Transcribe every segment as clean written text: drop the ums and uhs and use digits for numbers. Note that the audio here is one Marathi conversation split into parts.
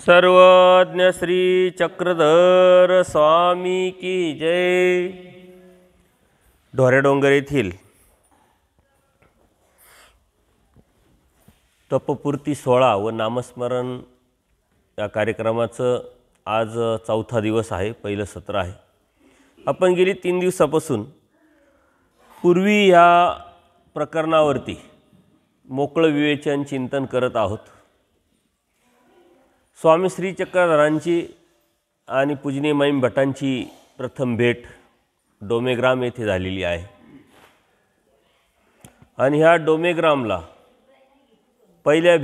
सर्वज्ञ श्री चक्रधर स्वामी की जय। ढोरेडोंगर येथील तपपूर्ती सोहळा व नामस्मरण या कार्यक्रमाचं आज चौथा दिवस आहे, पहिलं सत्र आहे। आपण गेली 3 दिवसापासून पूर्वी या प्रकरणावरती मोकळं विवेचन चिंतन करत आहोत। स्वामी श्री चक्रधरांची आणि पूजनीय माईम भटांची प्रथम भेट डोमेग्राम येथे झालेली आहे आणि ह्या डोमेग्रामला पहिल्या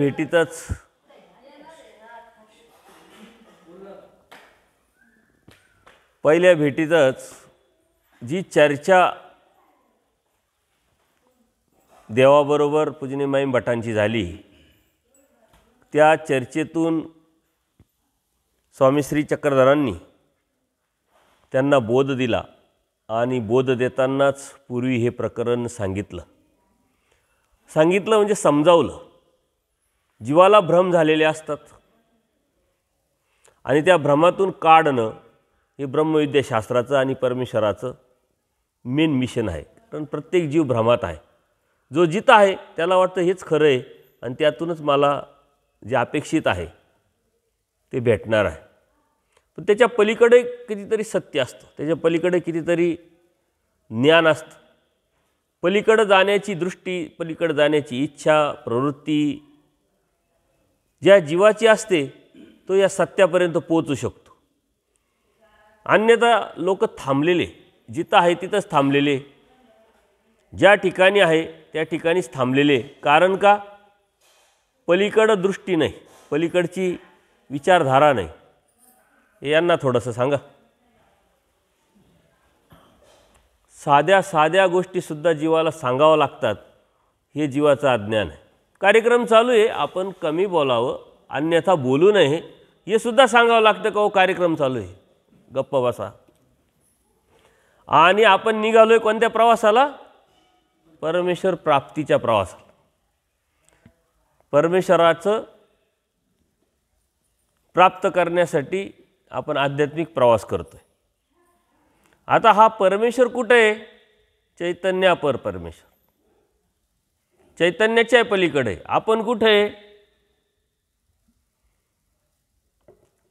भेटीतच जी चर्चा देवाबरोबर पूजनीय माईम भटांची झाली, त्या चर्चेतून स्वामी श्री चक्रधरांनी त्यांना बोध दिला आणि बोध देतानाच पूर्वी हे प्रकरण सांगितलं म्हणजे समजावलं। जीवाला भ्रम झालेले असतात आणि त्या भ्रमातून काढणं हे ब्रह्मविद्याशास्त्राचं आणि परमेश्वराचं मेन मिशन आहे। कारण प्रत्येक जीव भ्रमात आहे। जो जित आहे त्याला वाटतं हेच खरं आहे आणि त्यातूनच मला जे अपेक्षित आहे ते भेटणार आहे, पण त्याच्या पलीकडे कितीतरी सत्य असतं, त्याच्या पलीकडे कितीतरी ज्ञान असतं। पलीकडे जाण्याची दृष्टी, पलीकडे जाण्याची इच्छा, प्रवृत्ती ज्या जीवाची असते तो या सत्यापर्यंत पोहोचू शकतो। अन्यथा लोक थांबलेले, जिथं आहे तिथंच थांबलेले, ज्या ठिकाणी आहे त्या ठिकाणीच थांबलेले। कारण का? पलीकडं दृष्टी नाही, पलीकडची विचारधारा नाही। यांना थोडंसं सांगा। साध्या गोष्टीसुद्धा जीवाला सांगावं लागतात, हे जीवाचं अज्ञान आहे। कार्यक्रम चालू आहे, आपण कमी बोलावं, अन्यथा बोलू नये हे सुद्धा सांगावं लागतं का हो कार्यक्रम चालू आहे, गप्प बसा। आणि आपण निघालो आहे कोणत्या प्रवासाला? परमेश्वर प्राप्तीच्या प्रवासाला। परमेश्वराचं प्राप्त करण्यासाठी आपण आध्यात्मिक प्रवास करतोय। आता हा परमेश्वर कुठे आहे? चैतन्य अपर परमेश्वर, चैतन्याच्या पलीकडे। आपण कुठे आहे?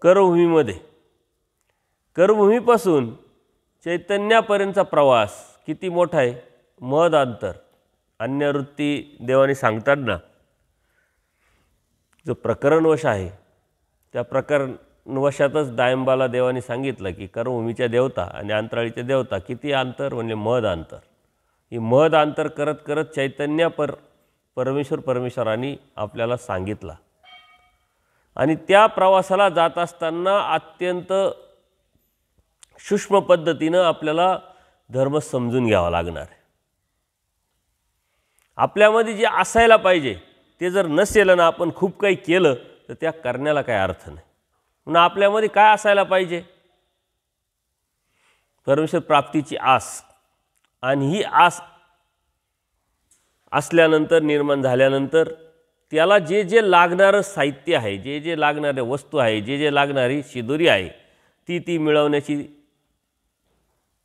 कर्मभूमीमध्ये। कर्मभूमीपासून चैतन्यापर्यंतचा प्रवास किती मोठा आहे? महद अंतर। अन्यवृत्ती देवाने सांगतात ना, जो प्रकरणवश आहे त्या प्रकरणवशातच दायंबाला देवाने सांगितलं की कर्मभूमीच्या देवता आणि अंतराळीच्या देवता किती अंतर? म्हणजे महद अंतर। ही महद अंतर करत करत चैतन्य परमेश्वरांनी आपल्याला सांगितला आणि त्या प्रवासाला जात असताना अत्यंत सूक्ष्म पद्धतीनं आपल्याला धर्म समजून घ्यावा लागणार आहे। आपल्यामध्ये जे असायला पाहिजे ते जर नसेल ना, आपण खूप काही केलं तर त्या करण्याला काही अर्थ नाही। म्हणून आपल्यामध्ये काय असायला पाहिजे? परमेश्वर प्राप्तीची आस। आणि ही आस असल्यानंतर, निर्माण झाल्यानंतर त्याला जे जे लागणारं साहित्य आहे, जे जे लागणारे वस्तू आहे, जे जे लागणारी शिदोरी आहे, ती मिळवण्याची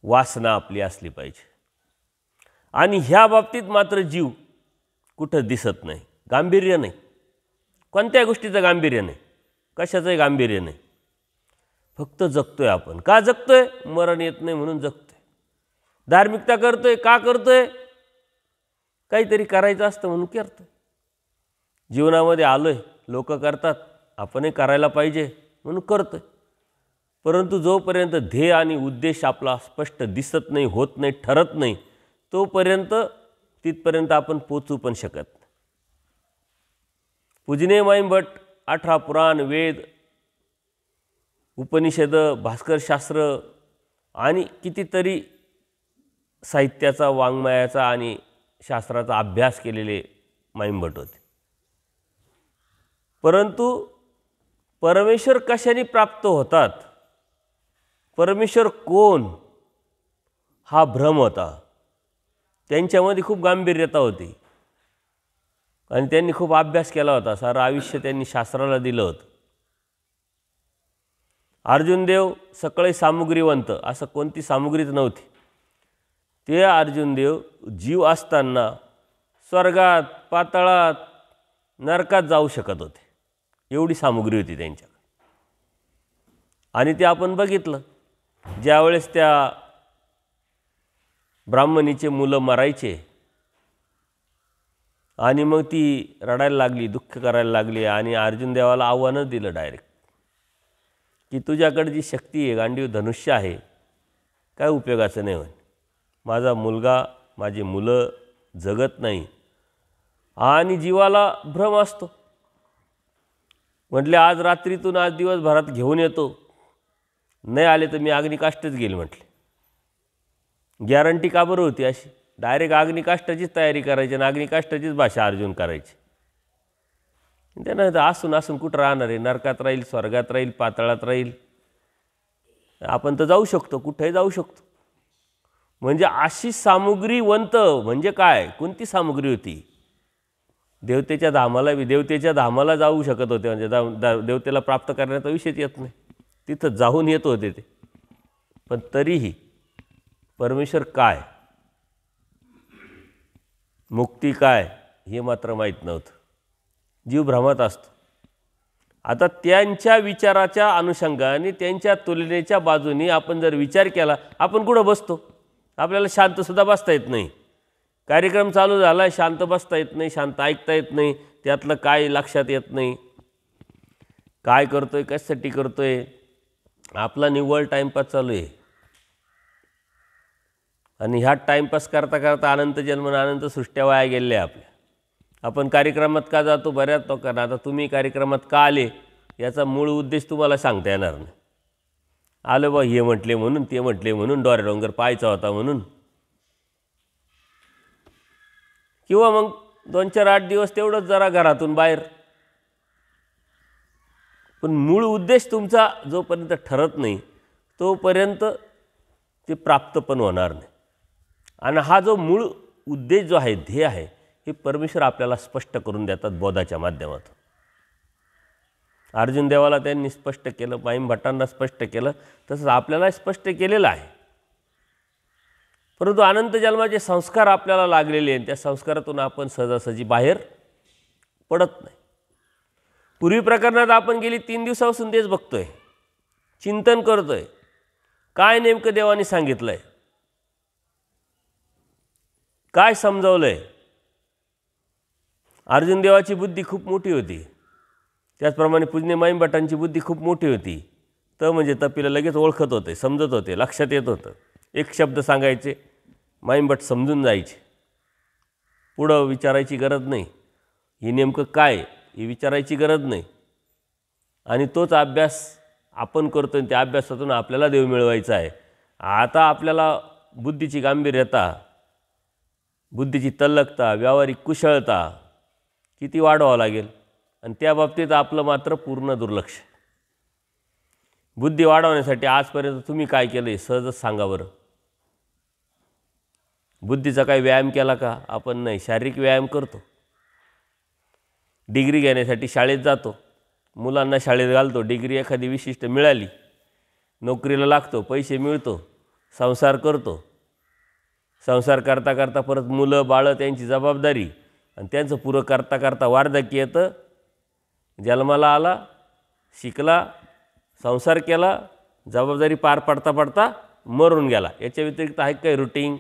वासना आपली असली पाहिजे। आणि ह्या बाबतीत मात्र जीव कुठं दिसत नाही, गांभीर्य नाही, कोणत्या गोष्टीचं गांभीर्य नाही, कशाचंही गांभीर्य नाही। फक्त जगतोय आपण। का जगतोय? मरण येत नाही म्हणून जगतोय। धार्मिकता करतोय, का करतोय? काहीतरी करायचं असतं म्हणून करतोय। जीवनामध्ये आलोय, लोक करतात, आपणही करायला पाहिजे म्हणून करतोय। परंतु जोपर्यंत ध्येय आणि उद्देश आपला स्पष्ट दिसत नाही, होत नाही, ठरत नाही, तोपर्यंत तिथपर्यंत आपण पोचू पण शकत नाही। पूजनीय माईम भट 18 पुराण, वेद, उपनिषद, भास्करशास्त्र आणि कितीतरी साहित्याचा, वाङ्मयाचा आणि शास्त्राचा अभ्यास केलेले माईम भट होते। परंतु परमेश्वर कशाने प्राप्त होतात, परमेश्वर कोण, हा भ्रम होता। त्यांच्यामध्ये खूप गांभीर्यता होती आणि त्यांनी खूप अभ्यास केला होता। सारं आयुष्य त्यांनी शास्त्राला दिलं होतं। अर्जुनदेव सगळे सामुग्रीवंत, असं कोणती सामुग्रीच नव्हती. ते अर्जुनदेव जीव असताना स्वर्गात, पाताळात, नरकात जाऊ शकत होते, एवढी सामुग्री होती त्यांच्याकडे. आणि ते आपण बघितलं, ज्यावेळेस त्या ब्राह्मणीचे मुलं मरायचे आणि मग ती रडायला लागली, दुःख करायला लागली आणि अर्जुन देवाला आव्हानच दिलं डायरेक्ट की तुझ्याकडे जी शक्ती आहे, गांडीव धनुष्य आहे, काय उपयोगाचं नाही. म्हणे माझा मुलगा, माझी मुलं जगत नाही आणि जीवाला भ्रम असतो. म्हटले आज रात्रीतून आज दिवसभरात घेऊन येतो, नाही आले तर मी अग्निकाष्ठच घेईल. म्हटले गॅरंटी का बरं होती अशी? डायरेक्ट अग्निकाष्ठाचीच तयारी करायची आणि अग्निकाष्ठाचीच भाषा अर्जुन करायची. त्यानं असून असून कुठं राहणार आहे? नरकात राहील, स्वर्गात राहील, पाताळात राहील. आपण तर जाऊ शकतो, कुठेही जाऊ शकतो. म्हणजे अशी सामुग्रीवंत म्हणजे काय? कोणती सामुग्री होती? देवतेच्या धामाला जाऊ शकत होते. म्हणजे देवतेला प्राप्त करण्याचा विषयच येत नाही, तिथं जाऊन येत होते ते. पण तरीही परमेश्वर काय, मुक्ती काय, हे मात्र माहीत नव्हतं. जीव भ्रमात असतो. आता त्यांच्या विचाराच्या अनुषंगाने, त्यांच्या तुलनेच्या बाजूने आपण जर विचार केला, आपण कुठं बसतो? आपल्याला शांतसुद्धा बसता येत नाही. कार्यक्रम चालू झाला, शांत बसता येत नाही, शांत ऐकता येत नाही, त्यातलं काय लक्षात येत नाही, काय करतोय, कशासाठी करतोय. आपला निव्वळ टाईमपास चालू आहे आणि ह्या टाईमपास करता करता अनंत जन्म अनंत सृष्ट्या वाया गेल्या आपल्या. आपण कार्यक्रमात का जातो? बऱ्याच लोकांना. आता तुम्ही कार्यक्रमात का आले याचा मूळ उद्देश तुम्हाला सांगता येणार नाही. आलं बा, हे म्हटले म्हणून, ते म्हटले म्हणून, डोरे डोंगर पाहायचा होता म्हणून, किंवा मग 2-4-8 दिवस तेवढंच जरा घरातून बाहेर. पण मूळ उद्देश तुमचा जोपर्यंत ठरत नाही तोपर्यंत ते प्राप्त पण होणार नाही. आणि हा जो मूळ उद्देश जो आहे, ध्येय आहे, हे परमेश्वर आपल्याला स्पष्ट करून देतात बोधाच्या माध्यमातून. अर्जुन देवाला त्यांनी स्पष्ट केलं, माईम भट्टांना स्पष्ट केलं, तसंच आपल्याला स्पष्ट केलेलं आहे. परंतु अनंत जन्माचे संस्कार आपल्याला लागलेले आहेत, त्या संस्कारातून आपण सहजासहजी बाहेर पडत नाही. पूर्वी प्रकरणात आपण गेली 3 दिवसापासून तेच बघतोय, चिंतन करतोय, काय नेमकं देवाने सांगितलं आहे, काय समजावलं आहे. अर्जुन देवाची बुद्धी खूप मोठी होती, त्याचप्रमाणे पूज्य माईम भट्टांची बुद्धी खूप मोठी होती. म्हणजे तपीला लगेच ओळखत होते, समजत होते, लक्षात येत होतं. एक शब्द सांगायचे, माईम भट्ट समजून जायचे, पुढं विचारायची गरज नाही, हे नेमकं काय हे विचारायची गरज नाही. आणि तोच अभ्यास आपण करतो आणि त्या अभ्यासातून आपल्याला देव मिळवायचा आहे. आता आपल्याला बुद्धीची गांभीर्यता, बुद्धीची तल्लकता, व्यावहारिक कुशलता किती वाढवावं लागेल, आणि त्या बाबतीत आपलं मात्र पूर्ण दुर्लक्ष. बुद्धी वाढवण्यासाठी आजपर्यंत तुम्ही काय केलं आहे सहजच सांगा बरं. बुद्धीचा काही व्यायाम केला का? आपण नाही. शारीरिक व्यायाम करतो, डिग्री घेण्यासाठी शाळेत जातो, मुलांना शाळेत घालतो, डिग्री एखादी विशिष्ट मिळाली, नोकरीला लागतो, पैसे मिळतो, संसार करतो. संसार करता करता परत मुलं बाळं, त्यांची जबाबदारी, आणि त्यांचं पुरं करता करता वार्धक्य येतं. जन्माला आला, शिकला, संसार केला, जबाबदारी पार पडता पडता मरून गेला. याच्या व्यतिरिक्त आहे काय रुटीन?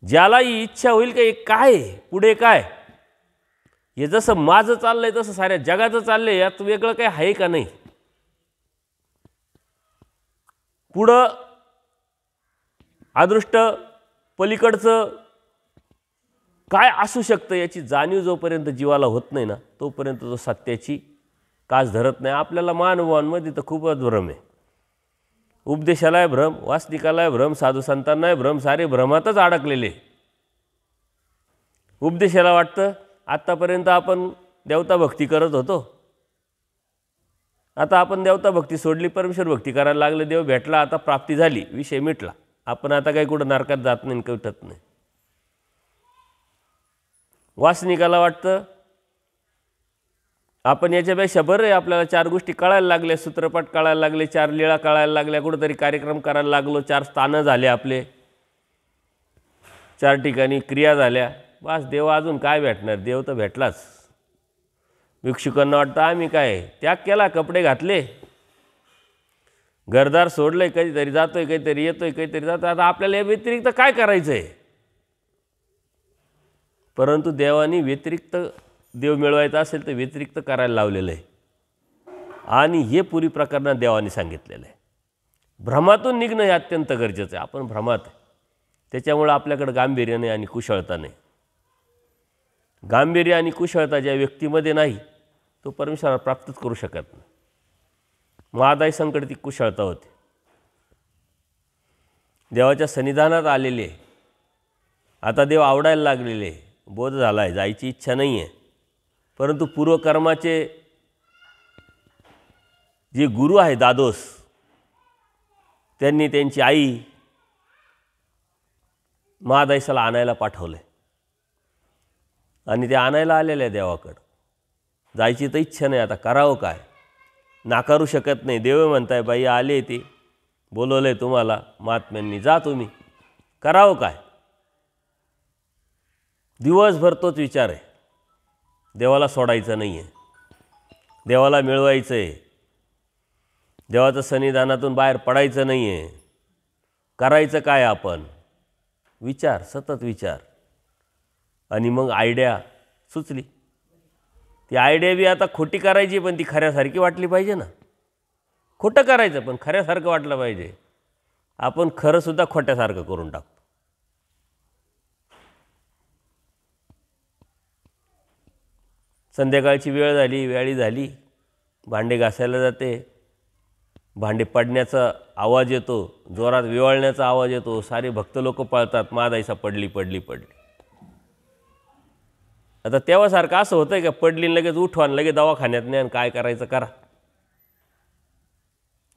ज्याला ही इच्छा होईल की काय पुढे काय, हे जसं माझं चाललं आहे तसं साऱ्या जगाचं चाललं आहे, यात वेगळं काय आहे का नाही? पुढं अदृष्ट पलीकडचं काय असू शकतं याची जाणीव जोपर्यंत जीवाला होत नाही ना, तोपर्यंत तो सत्याची कास धरत नाही. आपल्याला मानवांमध्ये तर खूपच भ्रम आहे. उपदेशालाय भ्रम, वासनिकालाय भ्रम, साधू संतांनाय भ्रम, सारे भ्रमातच अडकलेले. उपदेशाला वाटतं आत्तापर्यंत आपण देवता भक्ती करत होतो, आता आपण देवता भक्ती सोडली, परमेश्वर भक्ती करायला लागले, देव भेटला, आता प्राप्ती झाली, विषय मिटला, आपण आता काही कुठं नरकात जात नाही, कटत नाही. वासनिकाला वाटतं आपण याच्यापेक्षा बरं आहे, आपल्याला 4 गोष्टी कळायला लागल्या, सूत्रपाठ कळायला लागले, 4 लीळा कळायला लागल्या, कुठंतरी कार्यक्रम करायला लागलो, 4 स्थानं झाले आपले, 4 ठिकाणी क्रिया झाल्या. बस देव अजून काय भेटणार? देव तर भेटलाच. भिक्षुकांना वाटतं आम्ही काय त्याग केला, कपडे घातले, घरदार सोडलं आहे, कधीतरी जातो आहे, काहीतरी येतो आहे, काहीतरी जातो. आता आपल्याला या व्यतिरिक्त काय करायचं आहे? परंतु देवाने व्यतिरिक्त देव मिळवायचा असेल तर व्यतिरिक्त करायला लावलेलं आहे. आणि हे पुरी प्रकरणात देवाने सांगितलेलं आहे. भ्रमातून निघणं हे अत्यंत गरजेचं आहे. आपण भ्रमात आहे, त्याच्यामुळं आपल्याकडं गांभीर्य नाही आणि कुशळता नाही. गांभीर्य आणि कुशळता ज्या व्यक्तीमध्ये नाही तो परमेश्वराला प्राप्तच करू शकत नाही. महादाई संकट ती कुशळता होती. देवाच्या सन्निधानात आलेले, आता देव आवडायला लागलेले, बोध झाला आहे, जायची इच्छा नाही आहे. परंतु पूर्वकर्माचे जे गुरु आहे दादोस, त्यांनी त्यांची आई महादाईसाला आणायला पाठवले आणि ते आणायला आलेले आहे देवाकडं. जायची तर इच्छा नाही, आता करावं काय? नाकारू शकत नाही. देव म्हणताय बाई आले, ते बोलवलं आहे तुम्हाला महात्म्यांनी, जा तुम्ही, करावं काय? दिवसभर तोच विचार आहे, देवाला सोडायचं नाही आहे, देवाला मिळवायचं आहे, देवाचं सन्निधानातून बाहेर पडायचं नाही आहे, करायचं काय आपण? विचार, सतत विचार. आणि मग आयडिया सुचली. ती आयडिया बी आता खोटी करायची, पण ती खऱ्यासारखी वाटली पाहिजे ना. खोटं करायचं पण खऱ्यासारखं वाटलं पाहिजे. आपण खरंसुद्धा खोट्यासारखं करून टाकतो. संध्याकाळची वेळ झाली, वेळी झाली, भांडे घासायला जाते, भांडे पडण्याचा आवाज येतो, जोरात विवळण्याचा आवाज येतो, सारे भक्त लोक पळतात, महादाईसा पडली पडली पडली. आता तेव्हासारखं असं होतं आहे का पडली लगेच उठवा आणि लगेच दवाखान्यात नाही, आणि काय करायचं करा.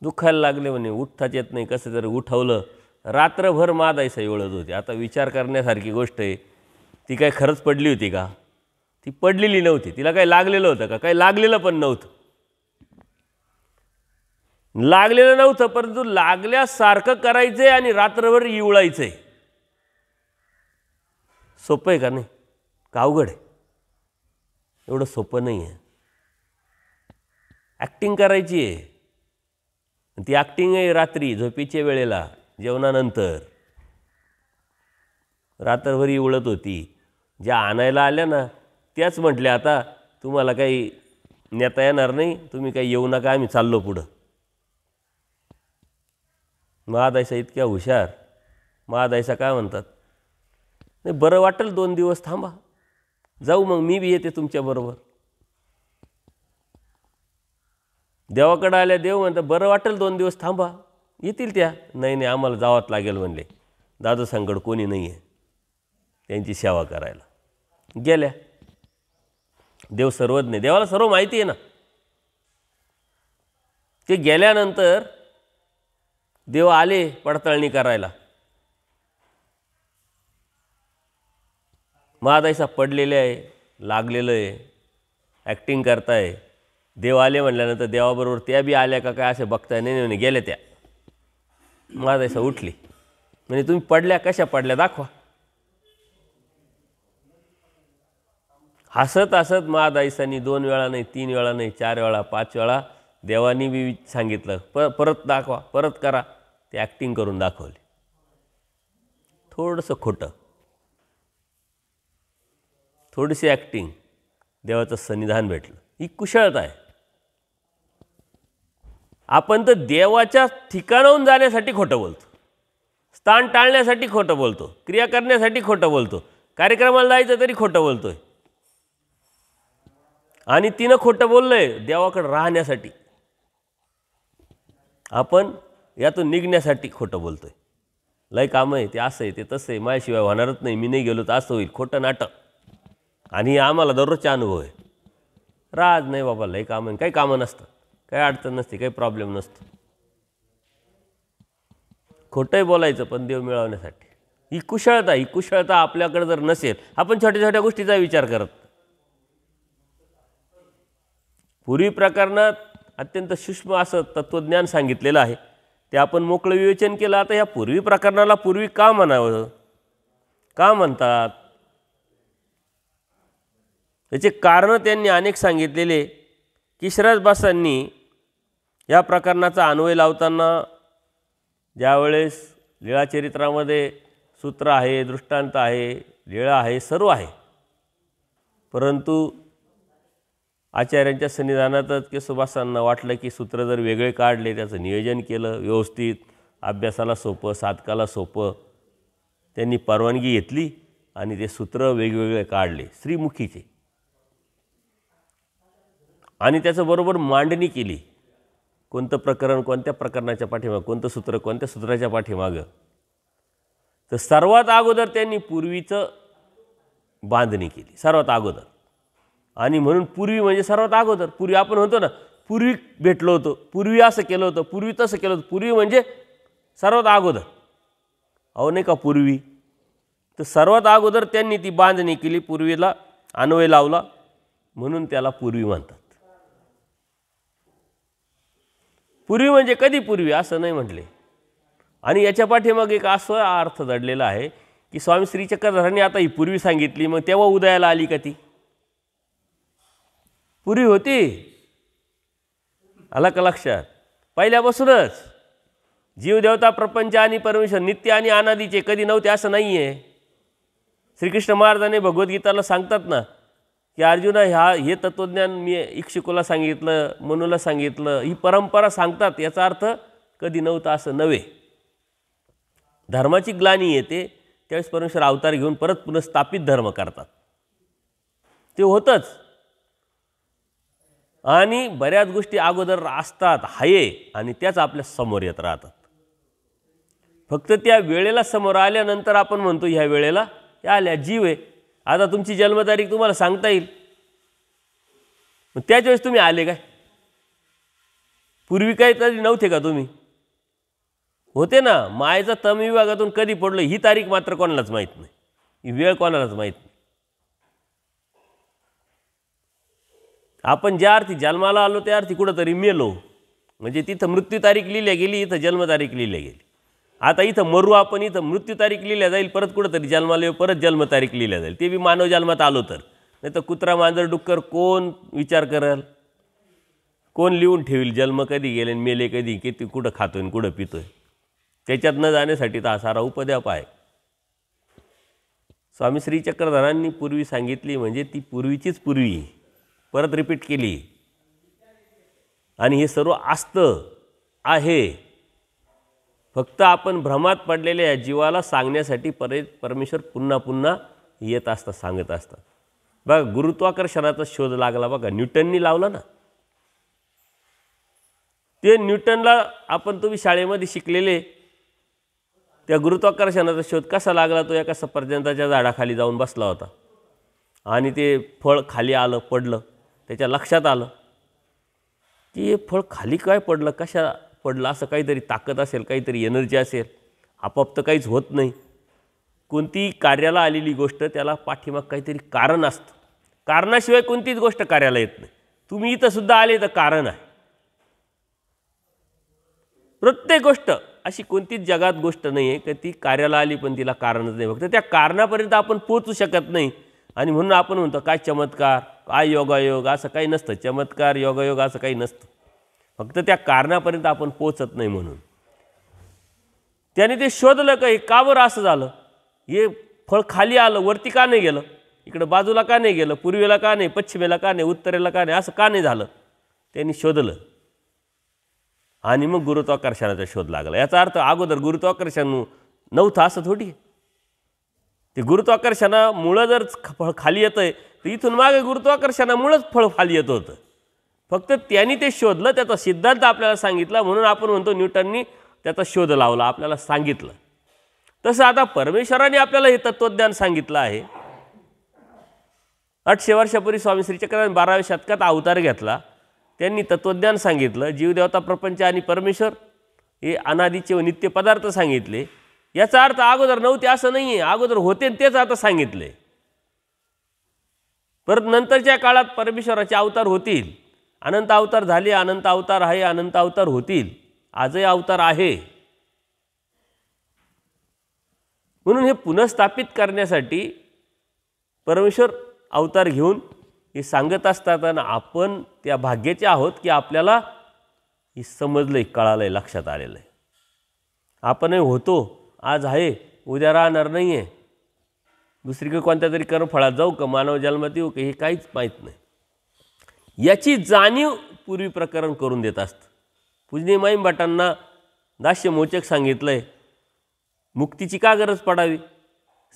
दुखायला लागले म्हणे, उठताच येत नाही, कसं तरी उठवलं. रात्रभर महादाईसा एवढत होती. आता विचार करण्यासारखी गोष्ट आहे, ती काय खरंच पडली होती का? ती पडलेली नव्हती. तिला काही लागलेलं होतं का? काही लागलेलं पण नव्हतं. लागलेलं नव्हतं, परंतु लागल्यासारखं करायचंय आणि रात्रभर इवळायचंय. सोपं आहे का? नाही का अवघड आहे? एवढं सोपं नाही आहे. ॲक्टिंग करायची आहे. ती ॲक्टिंग आहे रात्री झोपीच्या वेळेला, जेवणानंतर. रात्रभर इवळत होती. ज्या आणायला आल्या ना त्याच म्हटल्या, आता तुम्हाला काही नेता येणार नाही, तुम्ही काही येऊ नका, आम्ही चाललो पुढं. महादाईसा इतक्या हुशार. महादाईसा काय म्हणतात, नाही बरं वाटेल 2 दिवस थांबा, जाऊ मग मी बी येते तुमच्याबरोबर. देवाकडं आल्या, देव म्हणतात बरं वाटेल 2 दिवस थांबा. येतील त्या, नाही नाही आम्हाला जावंच लागेल म्हणले. दादा संकट कोणी नाही आहे त्यांची सेवा करायला. गेल्या. देव सर्वज्ञ, देवाला सर्व माहिती आहे ना. ते गेल्यानंतर देव आले पडताळणी करायला. महादाईसा पडलेले आहे, लागलेलं आहे, ॲक्टिंग करताय. देव आले म्हणल्यानंतर देवाबरोबर त्या बी आल्या का काय असे बघताय. नाही नाही गेल्या त्या. महादाईसा उठली, म्हणजे तुम्ही पडल्या, कशा पडल्या दाखवा. हसत हसत महादाईसांनी 2 वेळा नाही, 3 वेळा नाही, 4 वेळा, 5 वेळा देवानी बी सांगितलं परत दाखवा, परत करा. ते ॲक्टिंग करून दाखवली. थोडंसं खोटं, थोडीशी ॲक्टिंग, देवाचं सन्निधान भेटलं. ही कुशळता आहे. आपण तर देवाच्या ठिकाणाहून जाण्यासाठी खोटं बोलतो, स्थान टाळण्यासाठी खोटं बोलतो, क्रिया करण्यासाठी खोटं बोलतो, कार्यक्रमाला जायचं तरी खोटं बोलतोय. आणि तिनं खोटं बोललंय देवाकडे राहण्यासाठी. आपण यातून निघण्यासाठी खोटं बोलतोय. लय कामं आहे, ते असं आहे, ते तसं आहे, माझ्याशिवाय होणारच नाही, मी नाही गेलो तर असं होईल, खोटं नाटक. आणि आम्हाला दररोजचा अनुभव आहे. राज नाही बाबा, लय कामं आहे, काही कामं नसतं, काही अडचण नसते, काही प्रॉब्लेम नसतो. खोटंही बोलायचं पण देव मिळवण्यासाठी. ही कुशळता. ही कुशळता आपल्याकडे जर नसेल, आपण छोट्या छोट्या गोष्टीचा विचार करत, पूर्वी प्रकरणात अत्यंत सूक्ष्म असं तत्त्वज्ञान सांगितलेलं आहे, ते आपण मोकळं विवेचन केलं. आता ह्या पूर्वी प्रकरणाला पूर्वी का म्हणावं, का म्हणतात, याचे कारण त्यांनी अनेक सांगितलेले. किशोरदास बासांनी या प्रकरणाचा अन्वय लावताना ज्यावेळेस लीळाचरित्रामध्ये सूत्र आहे, दृष्टांत आहे, लीळा आहे, सर्व आहे, परंतु आचार्यांच्या सन्निधानातच केशवबासांना वाटलं की सूत्र जर वेगळे काढले, त्याचं नियोजन केलं व्यवस्थित, अभ्यासाला सोपं, साधकाला सोपं, त्यांनी परवानगी घेतली आणि ते सूत्र वेगवेगळे काढले श्रीमुखीचे आणि त्याचं बरोबर मांडणी केली. कोणतं प्रकरण कोणत्या प्रकरणाच्या पाठीमागं, कोणतं सूत्र कोणत्या सूत्राच्या पाठीमागं. तर सर्वात अगोदर त्यांनी पूर्वीचं बांधणी केली, सर्वात अगोदर. आणि म्हणून पूर्वी म्हणजे सर्वात अगोदर. पूर्वी आपण म्हणतो ना, पूर्वी भेटलो होतो, पूर्वी असं केलं होतं, पूर्वी तसं केलं होतं. पूर्वी म्हणजे सर्वात अगोदर, अहो नाही का पूर्वी. तर सर्वात अगोदर त्यांनी ती बांधणी केली, पूर्वीला अन्वय लावला, म्हणून त्याला पूर्वी म्हणतात. पूर्वी म्हणजे कधी पूर्वी असं नाही म्हटले. आणि याच्या पाठीमागे एक असा अर्थ दडलेला आहे की स्वामी श्री चक्रधरांनी आता ही पूर्वी सांगितली, मग तेव्हा उदयाला आली का ती? पूर्वी होती, आला का लक्षात? पहिल्यापासूनच जीवदेवता प्रपंच आणि परमेश्वर नित्य आणि अनादीचे कधी नव्हते असं नाही आहे. श्रीकृष्ण महाराजांनी भगवद्गीताला सांगतात ना की अर्जुना हे तत्त्वज्ञान मी इक्षुकोला सांगितलं, मनुला सांगितलं, ही परंपरा सांगतात. याचा अर्थ कधी नव्हतं असं नव्हे. धर्माची ग्लानी येते त्यावेळेस परमेश्वर अवतार घेऊन परत पुनर्स्थापित धर्म करतात, ते होतंच. आणि बऱ्याच गोष्टी अगोदर असतात आहे आणि त्याच आपल्या समोर येत राहतात. फक्त त्या वेळेला समोर आल्यानंतर आपण म्हणतो ह्या वेळेला या आल्या, जीव आहे. आता तुमची जन्मतारीख तुम्हाला सांगता येईल, मग त्याच वेळेस तुम्ही आले काय? पूर्वी काही तरी नव्हते का तुम्ही? होते ना. मायेचा तम विभागातून कधी पडलं ही तारीख मात्र कोणालाच माहीत नाही, ही वेळ कोणालाच माहीत नाही. आपण ज्या अर्थी जन्माला आलो त्या अर्थी कुठंतरी मेलो, म्हणजे तिथं मृत्यू तारीख लिहिल्या गेली, इथं जन्मतारीख लिहिल्या गेली. आता इथं मरू आपण, इथं मृत्यू तारीख लिहिल्या जाईल, परत कुठंतरी जन्माला येऊ, परत जन्मतारीख लिहिल्या जाईल. ते बी मानव जन्मात आलो तर. नाही तर कुत्रा मांजर डुक्कर कोण विचार करेल, कोण लिहून ठेवील जन्म कधी गेले, मेले कधी, किती, कुठं खातोय कुठं पितोय. त्याच्यात न जाण्यासाठी तर हा सारा उपद्याप आहे. स्वामी श्री चक्रधरांनी पूर्वी सांगितली म्हणजे ती पूर्वीचीच पूर्वी परत रिपीट केली. आणि हे सर्व असतं आहे, फक्त आपण भ्रमात पडलेल्या या जीवाला सांगण्यासाठी परमेश्वर पुन्हा पुन्हा येत असतात, सांगत असतात. बघा गुरुत्वाकर्षणाचा शोध लागला, बघा न्यूटननी लावला ना. ते न्यूटनला आपण तुम्ही शाळेमध्ये शिकलेले, त्या गुरुत्वाकर्षणाचा शोध कसा लागला? तो एका सफरचंदाच्या झाडाखाली जाऊन बसला होता आणि ते फळ खाली आलं, पडलं. त्याच्या लक्षात आलं की हे फळ खाली काय पडलं, कशा पडलं, असं काहीतरी ताकद असेल, काहीतरी एनर्जी असेल. आपोआप तर काहीच होत नाही. कोणतीही कार्याला आलेली गोष्ट त्याला पाठीमाग काहीतरी कारण असतं. कारणाशिवाय कोणतीच गोष्ट कार्याला येत नाही. तुम्ही इथं सुद्धा आले तर कारण आहे. प्रत्येक गोष्ट अशी कोणतीच जगात गोष्ट नाही आहे की ती कार्याला आली पण तिला कारणच नाही. फक्त त्या कारणापर्यंत आपण पोहोचू शकत नाही. आणि म्हणून आपण म्हणतो काय चमत्कार, काय योगायोग, असं काही नसतं. चमत्कार योगायोग असं काही नसतं. फक्त त्या कारणापर्यंत आपण पोहोचत नाही. म्हणून त्याने ते शोधलं का, का बरं असं झालं, हे फळ खाली आलं, वरती का नाही गेलं, इकडं बाजूला का नाही गेलं, पूर्वेला का नाही, पश्चिमेला का नाही, उत्तरेला का नाही, असं का नाही झालं. त्यांनी शोधलं आणि मग गुरुत्वाकर्षणाचा शोध लागला. याचा अर्थ अगोदर गुरुत्वाकर्षण नव्हतं असं थोडी. ते गुरुत्वाकर्षणामुळं जर फळ खाली येतंय तर इथून मागे गुरुत्वाकर्षणामुळंच फळ खाली येत होतं. फक्त त्यांनी ते शोधलं, त्याचा सिद्धांत आपल्याला सांगितला, म्हणून आपण म्हणतो न्यूटननी त्याचा शोध लावला, आपल्याला सांगितलं. तसं आता परमेश्वराने आपल्याला हे तत्त्वज्ञान सांगितलं आहे. 800 वर्षापूर्वी स्वामी श्री चक्रधरांनी 12व्या शतकात अवतार घेतला. त्यांनी तत्त्वज्ञान सांगितलं, जीवदेवता प्रपंच आणि परमेश्वर हे अनादीचे व नित्य पदार्थ सांगितले. याचा अर्थ अगोदर नव्हते असं नाही आहे, अगोदर होते तेच आता सांगितले. परत नंतरच्या काळात परमेश्वराचे अवतार होतील अनंत अवतार झाले, अनंत अवतार आहे, अनंत अवतार होतील, आजही अवतार आहे. म्हणून हे पुनर्स्थापित करण्यासाठी परमेश्वर अवतार घेऊन हे सांगत असतात. आणि आपण त्या भाग्याचे आहोत की आपल्याला हे समजलं आहे, कळालं आहे, लक्षात आलेलं आहे. आपणही होतो, आज आहे, उद्या राहणार नाही आहे. दुसरीकडे कोणत्या तरी कर्मफळात जाऊ का, मानव जन्मात येऊ का, हे काहीच माहीत नाही. याची जाणीव पूर्वी प्रकरण करून देत असतं. पूजनीय माईम भटांना दास्यमोचक सांगितलं आहे, मुक्तीची का गरज पडावी?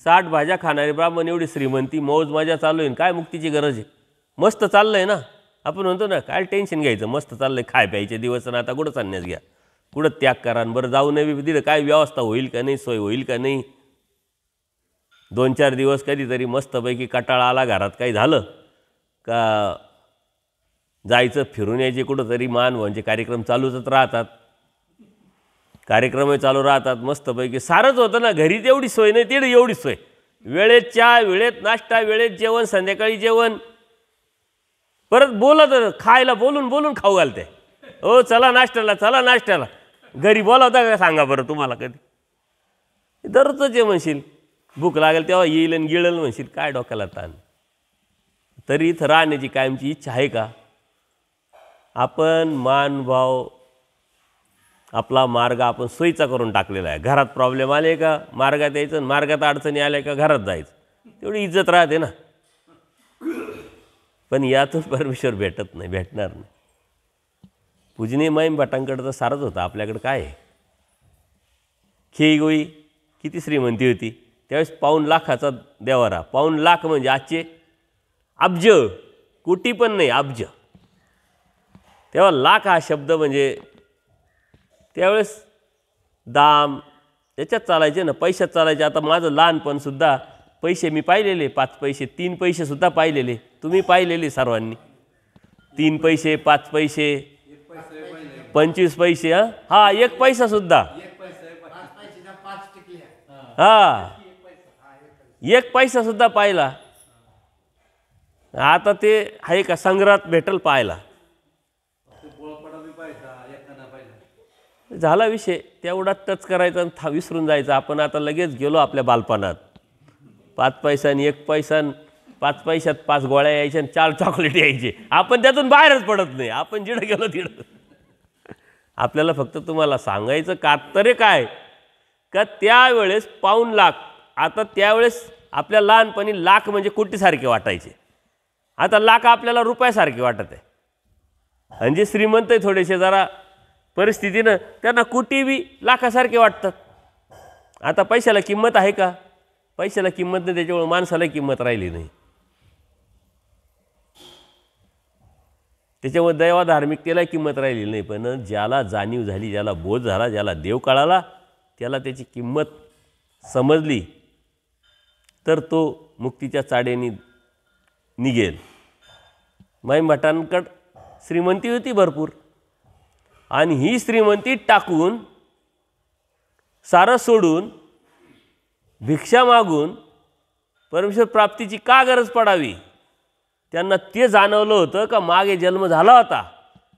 60 भाज्या खाणारे ब्राह्मण एवढी श्रीमंती, मौज मजा चालू आहे, काय मुक्तीची गरज आहे? मस्त चाललं आहे ना. आपण म्हणतो ना, काय टेन्शन घ्यायचं, मस्त चाललं आहे, खाय प्यायचे दिवस, आणि आता कुठं संन्यास घ्या, कुठं त्याग करा, बरं जाऊ नये दिलं, काय व्यवस्था होईल का नाही, सोय होईल का नाही. 2-4 दिवस कधीतरी मस्तपैकी कटाळा आला, घरात काही झालं का जायचं फिरून यायचे कुठंतरी, मान म्हणजे कार्यक्रम चालूच राहतात, कार्यक्रमही चालू राहतात, मस्तपैकी सारंच होतं ना. घरी तेवढी सोय नाही, तिकडे एवढी सोय, वेळेत चहा, वेळेत नाश्ता, वेळेत जेवण, संध्याकाळी जेवण, परत बोलत खायला बोलून बोलून खाऊ घालते. हो चला नाश्त्याला, चला नाश्त्याला. घरी बोलावता का सांगा बरं तुम्हाला कधी? दररोजच जे म्हणशील, भूक लागेल तेव्हा येईल आणि गिळेल म्हणशील, काय डोक्याला ताण. तरी इथं राहण्याची कायमची इच्छा आहे का? आपण मानभाव आपला मार्ग आपण सोयीचा करून टाकलेला आहे. घरात प्रॉब्लेम आले का मार्गात यायचं, मार्गात अडचणी आल्या का घरात जायचं, तेवढी इज्जत राहते ना. पण यातून परमेश्वर भेटत नाही, भेटणार नाही. पूजनीय माईम भटांकडं तर सारंच होतं, आपल्याकडं काय आहे? खेई गोई किती श्रीमंती होती त्यावेळेस, 1.25 लाखाचा देवारा. 1.25 लाख म्हणजे आजचे अब्ज, कोटी पण नाही, अब्ज. तेव्हा लाख हा शब्द म्हणजे त्यावेळेस दाम याच्यात चालायचे ना, पैशात चालायचे. आता माझं लहानपणसुद्धा पैसे मी पाहिलेले, 5 पैसे 3 पैसेसुद्धा पाहिलेले, तुम्ही पाहिलेले सर्वांनी. 3 पैसे 5 पैसे 25 पैसे, हा 1 पैसासुद्धा, हा 1 पैसासुद्धा पाहिला. आता ते आहे का संग्रहात भेटल पाहायला? झाला विषय, तेवढा टच करायचा आणि विसरून जायचं. आपण आता लगेच गेलो आपल्या बालपणात, 5 पैसा आणि 1 पैसा, 5 पैशात 5 गोळ्या यायच्या आणि 4 चॉकलेट यायचे. आपण त्यातून बाहेरच पडत नाही, आपण जिडं गेलो तिडं. आपल्याला फक्त तुम्हाला सांगायचं तात्पर्य काय का त्यावेळेस 1.25 लाख, आता त्यावेळेस आपल्या लहानपणी लाख म्हणजे कोटीसारखे वाटायचे, आता लाख आपल्याला रुपयासारखे वाटत आहे. आणि जे श्रीमंत आहे थोडेसे जरा परिस्थितीनं, त्यांना कोटी बी लाखासारखे वाटतात. आता पैशाला किंमत आहे का? पैशाला किंमत नाही, त्याच्यामुळे माणसाला किंमत राहिली नाही. त्याच्यामुळे दैवा धार्मिकतेला किंमत राहिली नाही. पण ज्याला जाणीव झाली, ज्याला बोध झाला, ज्याला देव कळाला, त्याला त्याची किंमत समजली, तर तो मुक्तीच्या चाडेने निघेल. माईम भटांकडं श्रीमंती होती भरपूर, आणि ही श्रीमंती टाकून, सारं सोडून, भिक्षा मागून परमेश्वर प्राप्तीची का गरज पडावी? त्यांना ते जाणवलं होतं का मागे जन्म झाला होता,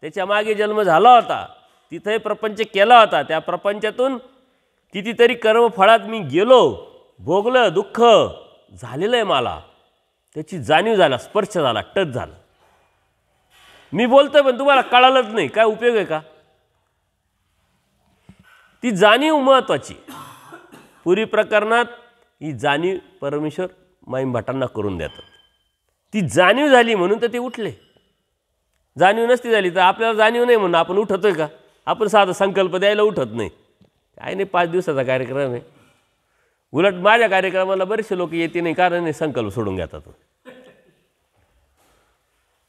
त्याच्या मागे जन्म झाला होता, तिथे प्रपंच केला होता, त्या प्रपंचातून कितीतरी कर्मफळात मी गेलो, भोगलं, दुःख झालेलं आहे मला, त्याची जाणीव झाला, स्पर्श झाला, टच झाला. मी बोलतोय पण तुम्हाला कळालंच नाही, काय उपयोग आहे का? ती जाणीव महत्त्वाची. पुरी प्रकरणात ही जाणीव परमेश्वर माईम भटांना करून देतात. ती जाणीव झाली म्हणून तर ते उठले. जाणीव नसती झाली तर आपल्याला जाणीव नाही म्हणून आपण उठतोय का? आपण साधा संकल्प द्यायला उठत नाही. काय नाही, 5 दिवसाचा कार्यक्रम आहे. उलट माझ्या कार्यक्रमाला बरेचसे लोक येते नाही, कारण हे संकल्प सोडून घेतात.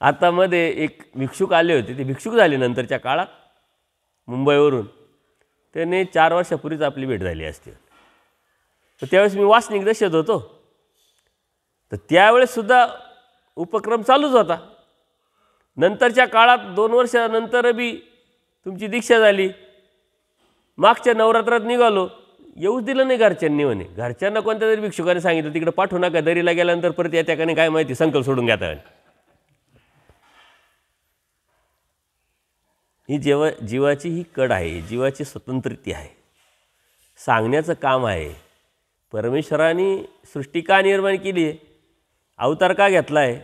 आता मध्ये एक भिक्षुक आले होते, ते भिक्षुक झाले नंतरच्या काळात मुंबईवरून. त्याने 4 वर्षापूर्वीच आपली भेट झाली असते. तर त्यावेळेस मी वासनिक दशेत होतो, तर त्यावेळेससुद्धा उपक्रम चालूच होता. नंतरच्या काळात 2 वर्षानंतर बी तुमची दीक्षा झाली. मागच्या नवरात्रात निघालो, येऊच दिलं नाही घरच्यांनी. म्हणे घरच्यांना कोणत्या तरी भिक्षुकाने सांगितलं तिकडे पाठवू नका, दरीला गेल्यानंतर परत येत्या का नाही काय माहिती, संकल्प सोडून घ्या. ही जीवाची ही कड आहे, जीवाची स्वतंत्रता आहे, सांगण्याचं काम आहे. परमेश्वराने सृष्टी का निर्माण केली आहे, अवतार का घेतला आहे,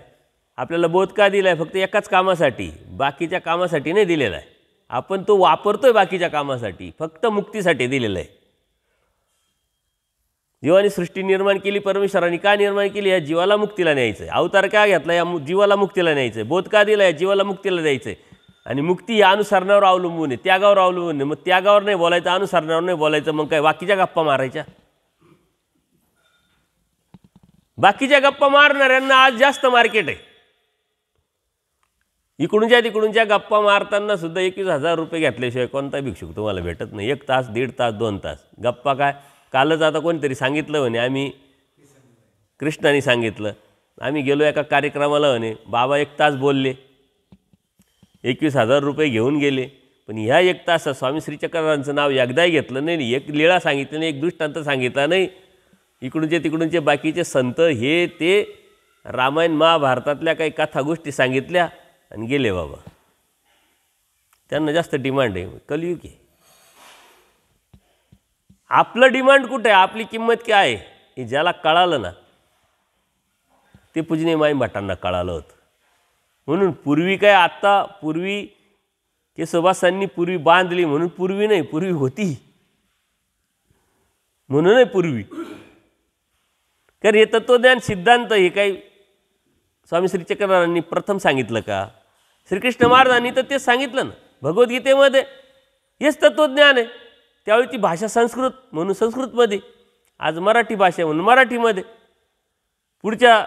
आपल्याला बोध का दिला आहे, फक्त एकाच कामासाठी, बाकीच्या कामासाठी नाही दिलेला आहे. आपण तो वापरतोय बाकीच्या कामासाठी, फक्त मुक्तीसाठी दिलेला आहे. जीवाने सृष्टी निर्माण केली, परमेश्वराने का निर्माण केली, या जीवाला मुक्तीला न्यायचं आहे. अवतार का घेतला, या जीवाला मुक्तीला न्यायचं आहे. बोध का दिला, या जीवाला मुक्तीला द्यायचं आहे. आणि मुक्ती या अनुसरणावर अवलंबून आहे, त्यागावर अवलंबून आहे. मग त्यागावर नाही बोलायचं, अनुसरणावर नाही बोलायचं, मग काय बाकीच्या गप्पा मारायच्या? बाकीच्या गप्पा मारणाऱ्यांना आज जास्त मार्केट आहे. इकडूनच्या तिकडूनच्या गप्पा मारताना सुद्धा 21,000 रुपये घेतल्याशिवाय कोणता भिक्षुक तुम्हाला भेटत नाही. 1 तास, 1.5 तास, 2 तास गप्पा. काय कालच आता कोणीतरी सांगितलं म्हणे, आम्ही कृष्णाने सांगितलं, आम्ही गेलो एका कार्यक्रमाला म्हणे, बाबा 1 तास बोलले, 21,000 रुपये घेऊन गेले. पण ह्या 1 तासात स्वामी श्रीचक्रांचं नाव एकदाही घेतलं नाही, एक लीळा सांगितलं नाही, एक दृष्टांत सांगितला नाही. इकडूनचे तिकडूनचे बाकीचे संत हे ते रामायण महाभारतातल्या काही कथा गोष्टी सांगितल्या आणि गेले बाबा. त्यांना जास्त डिमांड आहे. कलियुग आहे. आपलं डिमांड कुठे आहे, आपली किंमत काय आहे, हे ज्याला कळालं ना, ते पूजनीय माई भटांना कळालं होतं. म्हणून पूर्वी काय, आत्ता पूर्वी केशवदासांनी पूर्वी बांधली म्हणून पूर्वी नाही, पूर्वी होती म्हणून नाही पूर्वी. कारण हे तत्वज्ञान सिद्धांत हे काही स्वामी श्रीचक्रांनी प्रथम सांगितलं का? श्रीकृष्ण महाराजांनी तर तेच सांगितलं ना भगवद्गीतेमध्ये. हेच तत्वज्ञान आहे. त्यावेळी ती भाषा संस्कृत म्हणून संस्कृतमध्ये, आज मराठी भाषा म्हणून मराठीमध्ये. पुढच्या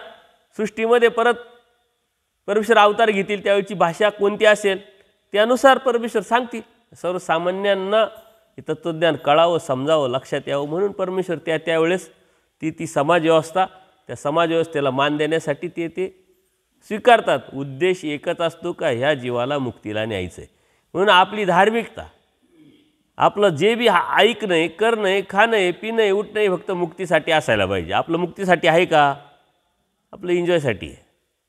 सृष्टीमध्ये परत परमेश्वर अवतार घेतील, त्यावेळीची भाषा कोणती असेल त्यानुसार परमेश्वर सांगतील. सर्वसामान्यांना हे तत्वज्ञान कळावं, समजावं, लक्षात यावं म्हणून परमेश्वर त्यावेळेस ती समाजव्यवस्था, त्या समाजव्यवस्थेला मान देण्यासाठी ते स्वीकारतात. उद्देश एकच असतो का, ह्या जीवाला मुक्तीला न्यायचं आहे. म्हणून आपली धार्मिकता, आपलं जे बी ऐकणं आहे, करणं आहे, खाणं आहे, पिणं आहे, उठणं आहे, फक्त मुक्तीसाठी असायला पाहिजे. आपलं मुक्तीसाठी आहे का? आपलं एन्जॉयसाठी आहे.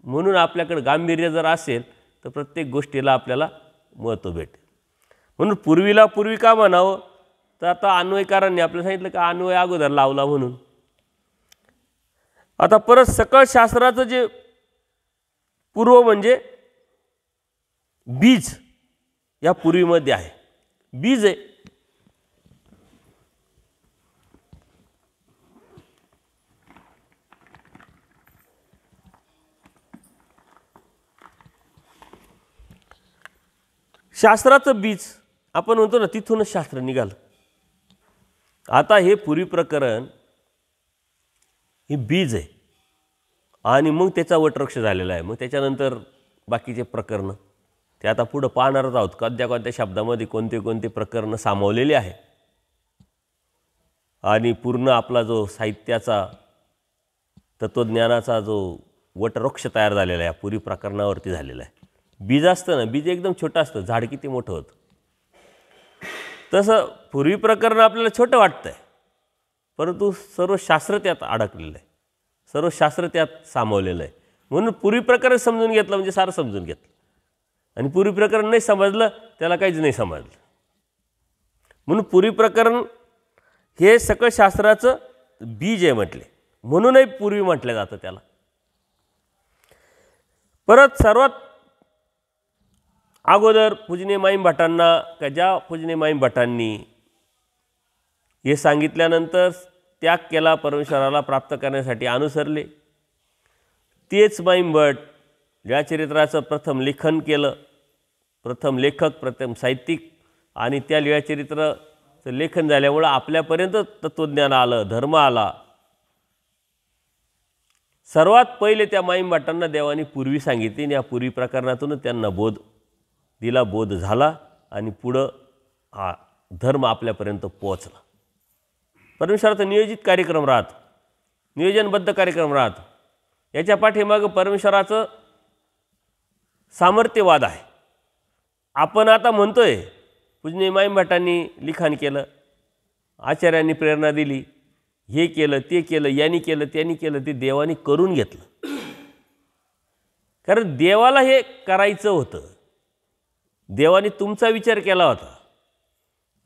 म्हणून आपल्याकडं गांभीर्य जर असेल तर प्रत्येक गोष्टीला आपल्याला महत्त्व भेटेल. म्हणून पूर्वी का म्हणावं, तर आता अन्वयकारांनी आपल्याला सांगितलं का अन्वय अगोदर लावला म्हणून. आता परत सकळ शास्त्राचं जे पूर्व म्हणजे बीज या पूर्वीमध्ये आहे. बीज आहे. शास्त्राचं बीज आपण म्हणतो ना, तिथूनच शास्त्र निघालं. आता हे पूर्वी प्रकरण हे बीज आहे आणि मग त्याचा वटवृक्ष झालेला आहे. मग त्याच्यानंतर बाकीचे प्रकरणं ते आता पुढं पाहणारच आहोत. कोणत्या शब्दामध्ये कोणते कोणते प्रकरणं सामावलेले आहे. आणि पूर्ण आपला जो साहित्याचा तत्त्वज्ञानाचा जो वटवृक्ष तयार झालेला आहे पूर्वी प्रकरणावरती झालेला आहे. बीज असतं ना, बीज एकदम छोटं असतं, झाड किती मोठं होतं. तसं पूर्वी प्रकरण आपल्याला छोटं वाटतं आहे, परंतु सर्व शास्त्र त्यात अडकलेलं आहे, सर्व शास्त्र त्यात सामावलेलं आहे. म्हणून पूर्वी प्रकरण समजून घेतलं म्हणजे सारं समजून घेतलं. आणि पूर्वी प्रकरण नाही समजलं त्याला काहीच नाही समजलं. म्हणून पूर्वी प्रकरण हे सकळ शास्त्राचं बीज आहे म्हटले, म्हणूनही पूर्वी म्हटलं जातं त्याला. परत सर्वात अगोदर पूजनीय माईम भटांना का ज्या पूजनीय माईम भटांनी हे सांगितल्यानंतर त्याग केला, परमेश्वराला प्राप्त करण्यासाठी अनुसरले, तेच माईम भट या चरित्राचं प्रथम लेखन केलं. प्रथम लेखक, प्रथम साहित्यिक. आणि त्या लीळाचरित्राचं लेखन झाल्यामुळं आपल्यापर्यंत तत्त्वज्ञान आलं, धर्म आला. सर्वात पहिले त्या माईम भटांना देवाने पूर्वी सांगितली आणि या पूर्वी प्रकरणातूनच त्यांना बोध दिला, बोध झाला आणि पुढं हा धर्म आपल्यापर्यंत पोहोचला. परमेश्वराचा नियोजित कार्यक्रम राहतो, नियोजनबद्ध कार्यक्रम राहतो. याच्या पाठीमागं परमेश्वराचं सामर्थ्यवाद आहे. आपण आता म्हणतोय पूजनीय माईम भटांनी लिखाण केलं, आचार्यांनी प्रेरणा दिली, हे केलं, ते केलं, यांनी केलं, त्यांनी केलं, ते देवाने करून घेतलं. कारण देवाला हे करायचं होतं. देवाने तुमचा विचार केला होता,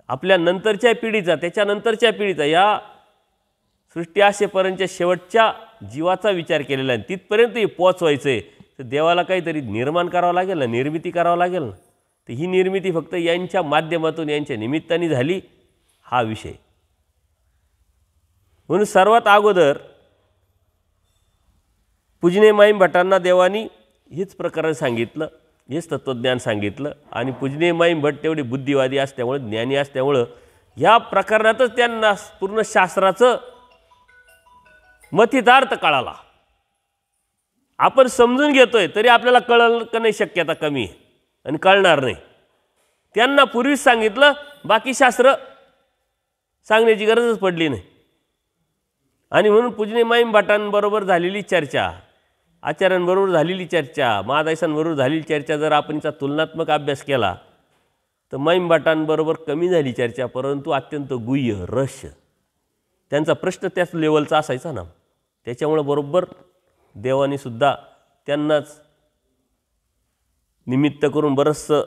आपल्या नंतरच्या पिढीचा, त्याच्यानंतरच्या पिढीचा, या सृष्टी असेपर्यंतच्या शेवटच्या जीवाचा विचार केलेला आहे. तिथपर्यंत हे पोचवायचं आहे तर देवाला काहीतरी निर्माण करावं लागेल ना, निर्मिती करावं लागेल ना. तर ही निर्मिती फक्त यांच्या माध्यमातून, यांच्या निमित्ताने झाली, हा विषय. म्हणून सर्वात अगोदर पूजनीय माईम भटांना देवानी हेच प्रकरण सांगितलं, हेच तत्त्वज्ञान सांगितलं. आणि पूजनीय माईम भट तेवढे बुद्धिवादी असल्यामुळे, ज्ञानी असल्यामुळं ह्या प्रकरणातच त्यांना पूर्ण शास्त्राचं मथितार्थ कळाला. आपण समजून घेतोय तरी आपल्याला कळलं का नाही शक्यता कमी आहे आणि कळणार नाही. त्यांना पूर्वीच सांगितलं, बाकी शास्त्र सांगण्याची गरजच पडली नाही. आणि म्हणून पूजनीय माईम भटांबरोबर झालेली चर्चा, आचार्यांबरोबर झालेली चर्चा, महादायसांबरोबर झालेली चर्चा जर आपण याचा तुलनात्मक अभ्यास केला तर माईम भटांबरोबर कमी झाली चर्चा, परंतु अत्यंत गुह्य रहस्य. त्यांचा प्रश्न त्याच लेवलचा असायचा ना. त्याच्यामुळं बरोबर देवाने सुद्धा त्यांनाच निमित्त करून बरंचसं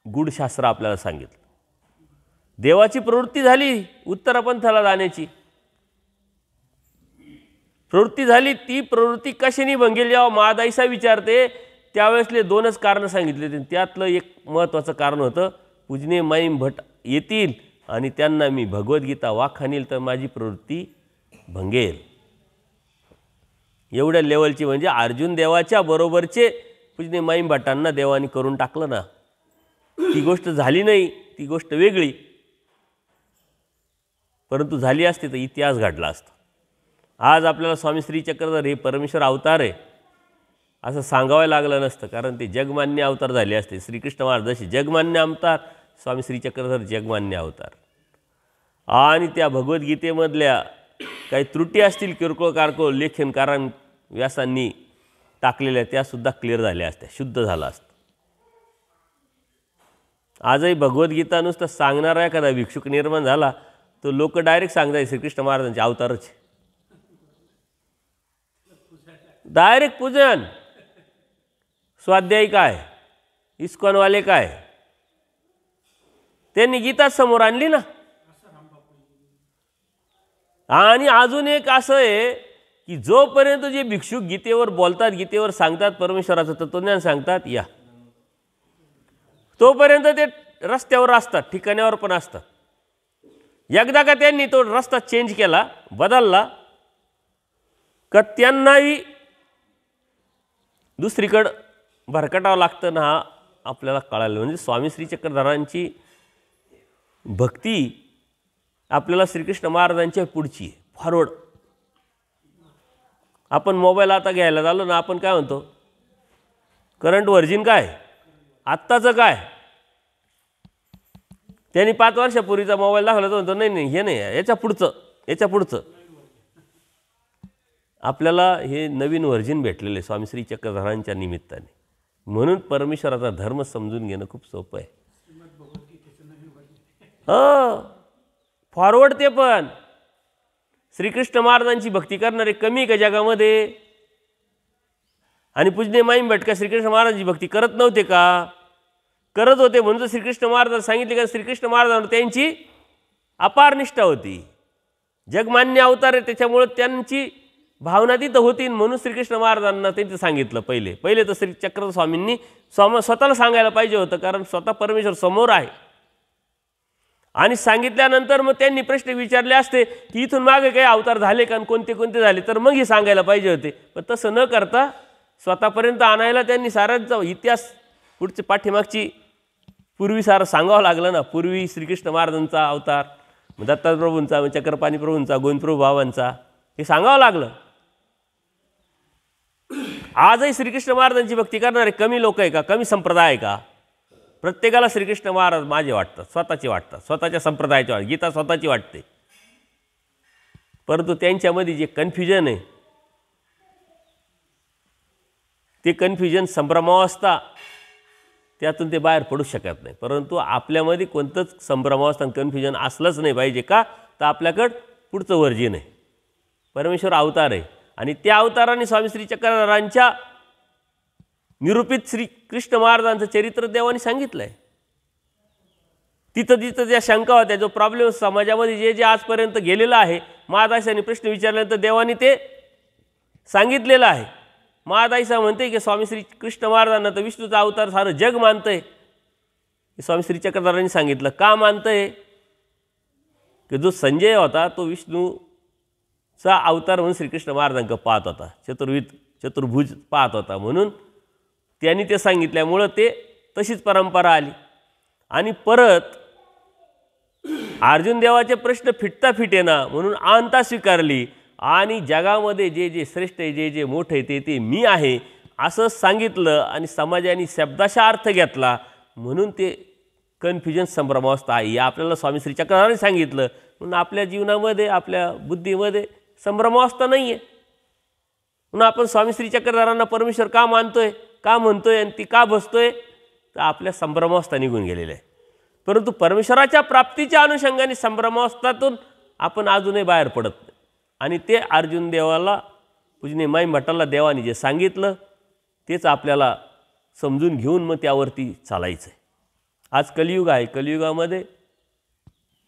गूढशास्त्र आपल्याला सांगितलं. देवाची प्रवृत्ती झाली उत्तरपंथाला जाण्याची, प्रवृत्ती झाली. ती प्रवृत्ती कशाने भंगेल जेव्हा महादायसा विचारते त्यावेळेसले दोनच कारणं सांगितले. त्यातलं एक महत्त्वाचं कारण होतं, पूजनीय माईम भट येतील आणि त्यांना मी भगवद्गीता वाखाणील तर माझी प्रवृत्ती भंगेल. एवढ्या लेवलची, म्हणजे अर्जुन देवाच्या बरोबरचे पूजनीय माईम भटांना देवाने करून टाकलं ना. ती गोष्ट झाली नाही, ती गोष्ट वेगळी, परंतु झाली असती तर इतिहास घडला असता. आज आपल्याला स्वामी श्री चक्रधर हे परमेश्वर अवतार आहे असं सांगावं लागलं नसतं, कारण ते जगमान्य अवतार झाले असते. श्रीकृष्ण महाराज जसे जगमान्य अवतार, स्वामी श्री चक्रधर जगमान्य अवतार. आणि त्या भगवद्गीतेमधल्या काही त्रुटी असतील, किरकोळ कारकोळ लेखनकारां व्यासांनी टाकलेल्या, त्यासुद्धा क्लिअर झाल्या असत्या, शुद्ध झाला असतं. आजही भगवद्गीता नुसतं सांगणारा एखादा भिक्षुक निर्माण झाला तर लोक डायरेक्ट सांगतात श्रीकृष्ण महाराजांचे अवतारच, डायरेक्ट पूजन. स्वाध्यायी काय, इस्कॉनवाले काय, त्यांनी गीता समोर आणली ना. आणि अजून एक असं आहे की जोपर्यंत जे भिक्षुक गीतेवर बोलतात, गीतेवर सांगतात, परमेश्वराचं तत्वज्ञान सांगतात, या तोपर्यंत ते रस्त्यावर असतात, ठिकाणावर पण असतात. एकदा का त्यांनी तो रस्ता चेंज केला, बदलला, का त्यांनाही दुसरीकडं भरकटावं लागतं ना. हा आपल्याला कळालं. म्हणजे स्वामी श्री चक्रधरांची भक्ती आपल्याला श्रीकृष्ण महाराजांच्या पुढची आहे, फॉरवर्ड. आपण मोबाईल आता घ्यायला झालो ना, आपण काय म्हणतो, करंट व्हर्जिन काय, आत्ताचं काय. त्यांनी 5 वर्षापूर्वीचा मोबाईल दाखवला तर म्हणतो नाही हे नाही, याच्या पुढचं. आपल्याला हे नवीन व्हर्जिन भेटलेले स्वामी श्री चक्रधरांच्या निमित्ताने. म्हणून परमेश्वराचा धर्म समजून घेणं खूप सोपं आहे. फॉरवर्ड. ते पण श्रीकृष्ण महाराजांची भक्ती करणारे कमी का जगामध्ये? आणि पूजनीय माईम भट का श्रीकृष्ण महाराजांची भक्ती करत नव्हते का? करत होते. म्हणून श्रीकृष्ण महाराजांना सांगितले का श्रीकृष्ण महाराजांना त्यांची अपार निष्ठा होती. जगमान्य अवतार आहे त्याच्यामुळे त्यांची भावना तिथं होती. म्हणून श्रीकृष्ण महाराजांना त्यांचं सांगितलं. पहिले तर श्री चक्रधर स्वामींनी स्वतःला सांगायला पाहिजे होतं, कारण स्वतः परमेश्वर समोर आहे. आणि सांगितल्यानंतर मग त्यांनी प्रश्न विचारले असते की इथून मागे काही अवतार झाले का, कोणते कोणते झाले, तर मग हे सांगायला पाहिजे होते. पण तसं न करता स्वतःपर्यंत आणायला त्यांनी सारांचा इतिहास, पुढची पाठीमागची पूर्वी सारं सांगावं लागलं ना. पूर्वी श्रीकृष्ण महाराजांचा अवतार, दत्ताप्रभूंचा, चक्रपाणी प्रभूंचा, गोविंदप्रभू भावांचा, हे सांगावं लागलं. आजही श्रीकृष्ण महाराजांची भक्ती करणारे कमी लोक आहे का, कमी संप्रदाय आहे का? प्रत्येकाला श्रीकृष्ण महाराज माझे वाटतात, स्वतःचे वाटतात, स्वतःच्या संप्रदायाचे वाटतात, गीता स्वतःची वाटते. परंतु त्यांच्यामध्ये जे कन्फ्युजन आहे ते कन्फ्युजन संभ्रमावस्था, त्यातून ते बाहेर पडू शकत नाही. परंतु आपल्यामध्ये कोणतंच संभ्रमावस्था कन्फ्युजन असलंच नाही पाहिजे. का? तर आपल्याकडं पुढचं वर्जिन आहे, परमेश्वर अवतार आहे. आणि त्या अवताराने स्वामी श्री चक्रधरांच्या निरूपित श्रीकृष्ण महाराजांचं चरित्र देवाने सांगितलं आहे. तिथं तिथं ज्या शंका होत्या, जो प्रॉब्लेम समाजामध्ये जे जे आजपर्यंत गेलेलं आहे, महादासांनी प्रश्न विचारल्यानंतर देवाने ते सांगितलेलं आहे. महादासा म्हणते की स्वामी श्री कृष्ण महाराजांना तर विष्णूचा अवतार सारं जग मानतंय. स्वामी श्री चक्रधरांनी सांगितलं का मानतंय की जो संजय होता तो विष्णूचा अवतार म्हणून श्रीकृष्ण महाराजांकडे पाहत होता, चतुर्भुज पाहत होता, म्हणून त्यांनी ते सांगितल्यामुळं ते तशीच परंपरा आली. आणि परत अर्जुन देवाचे प्रश्न फिटता फिटेना म्हणून अहंता स्वीकारली आणि जगामध्ये जे जे श्रेष्ठ आहे, जे जे मोठे आहे, ते मी आहे असं सांगितलं आणि समाजाने शब्दाचा अर्थ घेतला, म्हणून ते कन्फ्युजन संभ्रमावस्था आहे. आपल्याला स्वामी श्री चक्रधरांनी सांगितलं, म्हणून आपल्या जीवनामध्ये आपल्या बुद्धीमध्ये संभ्रमावस्था नाही आहे. म्हणून आपण स्वामी श्री चक्रधरांना परमेश्वर का मानतोय, का म्हणतोय आणि ती का बसतोय, तर आपल्या संभ्रमावस्था निघून गेलेल्या आहे. परंतु परमेश्वराच्या प्राप्तीच्या अनुषंगाने संभ्रमावस्थातून आपण अजूनही बाहेर पडत नाही. आणि ते अर्जुन देवाला, पूजनीय माई भट्टाला देवाने जे सांगितलं तेच आपल्याला समजून घेऊन मग त्यावरती चालायचं आहे. आज कलियुग आहे, कलियुगामध्ये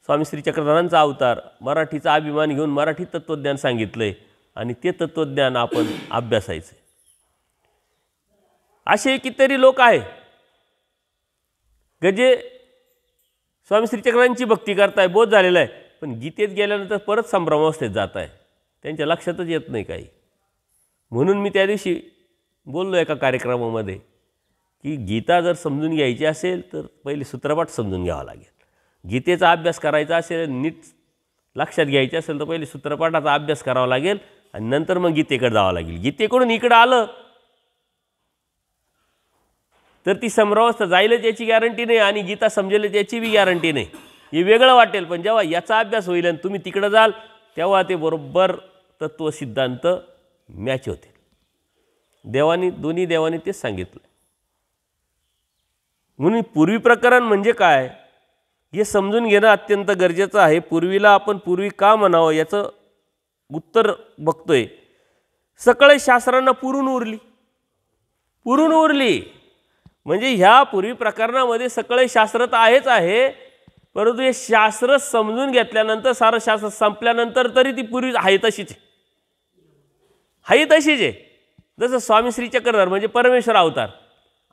स्वामी श्री चक्रधरांचा अवतार, मराठीचा अभिमान घेऊन मराठी तत्त्वज्ञान सांगितलं आहे आणि ते तत्त्वज्ञान आपण अभ्यासायचं आहे. असे कितीतरी लोक आहे जे स्वामी श्री चक्रधरांची भक्ती करताय, बोध झालेला आहे, पण गीतेत गेल्यानंतर परत संभ्रमावस्थेत जात आहे, त्यांच्या लक्षातच येत नाही काही. म्हणून मी त्या दिवशी बोललो एका कार्यक्रमामध्ये की गीता जर समजून घ्यायची असेल तर पहिले सूत्रपाठ समजून घ्यावा लागेल. गीतेचा अभ्यास करायचा असेल, नीट लक्षात घ्यायचं असेल तर पहिले सूत्रपाठाचा अभ्यास करावा लागेल आणि नंतर मग गीतेकडे जावं लागेल. गीतेकडून इकडं आलं तर ती संभ्रमावस्था जाईलच याची गॅरंटी नाही आणि गीता समजेल याची बी गॅरंटी नाही. हे वेगळं वाटेल, पण जेव्हा याचा अभ्यास होईल आणि तुम्ही तिकडं जाल तेव्हा ते बरोबर तत्त्वसिद्धांत मॅच होतील. दोन्ही देवानी तेच सांगितलं. म्हणून पूर्वी प्रकरण म्हणजे काय हे समजून घेणं अत्यंत गरजेचं आहे. पूर्वीला आपण पूर्वी का म्हणावं याचं उत्तर बघतोय. सगळे शास्त्रांना पुरून उरली म्हणजे ह्या पूर्वी प्रकरणामध्ये सगळे शास्त्र तर आहेच आहे, परंतु हे शास्त्र समजून घेतल्यानंतर, सारं शास्त्र संपल्यानंतर तरी ती पूर्वी आहे तशीच आहे. जसं स्वामी श्री चक्रधर म्हणजे परमेश्वर अवतार,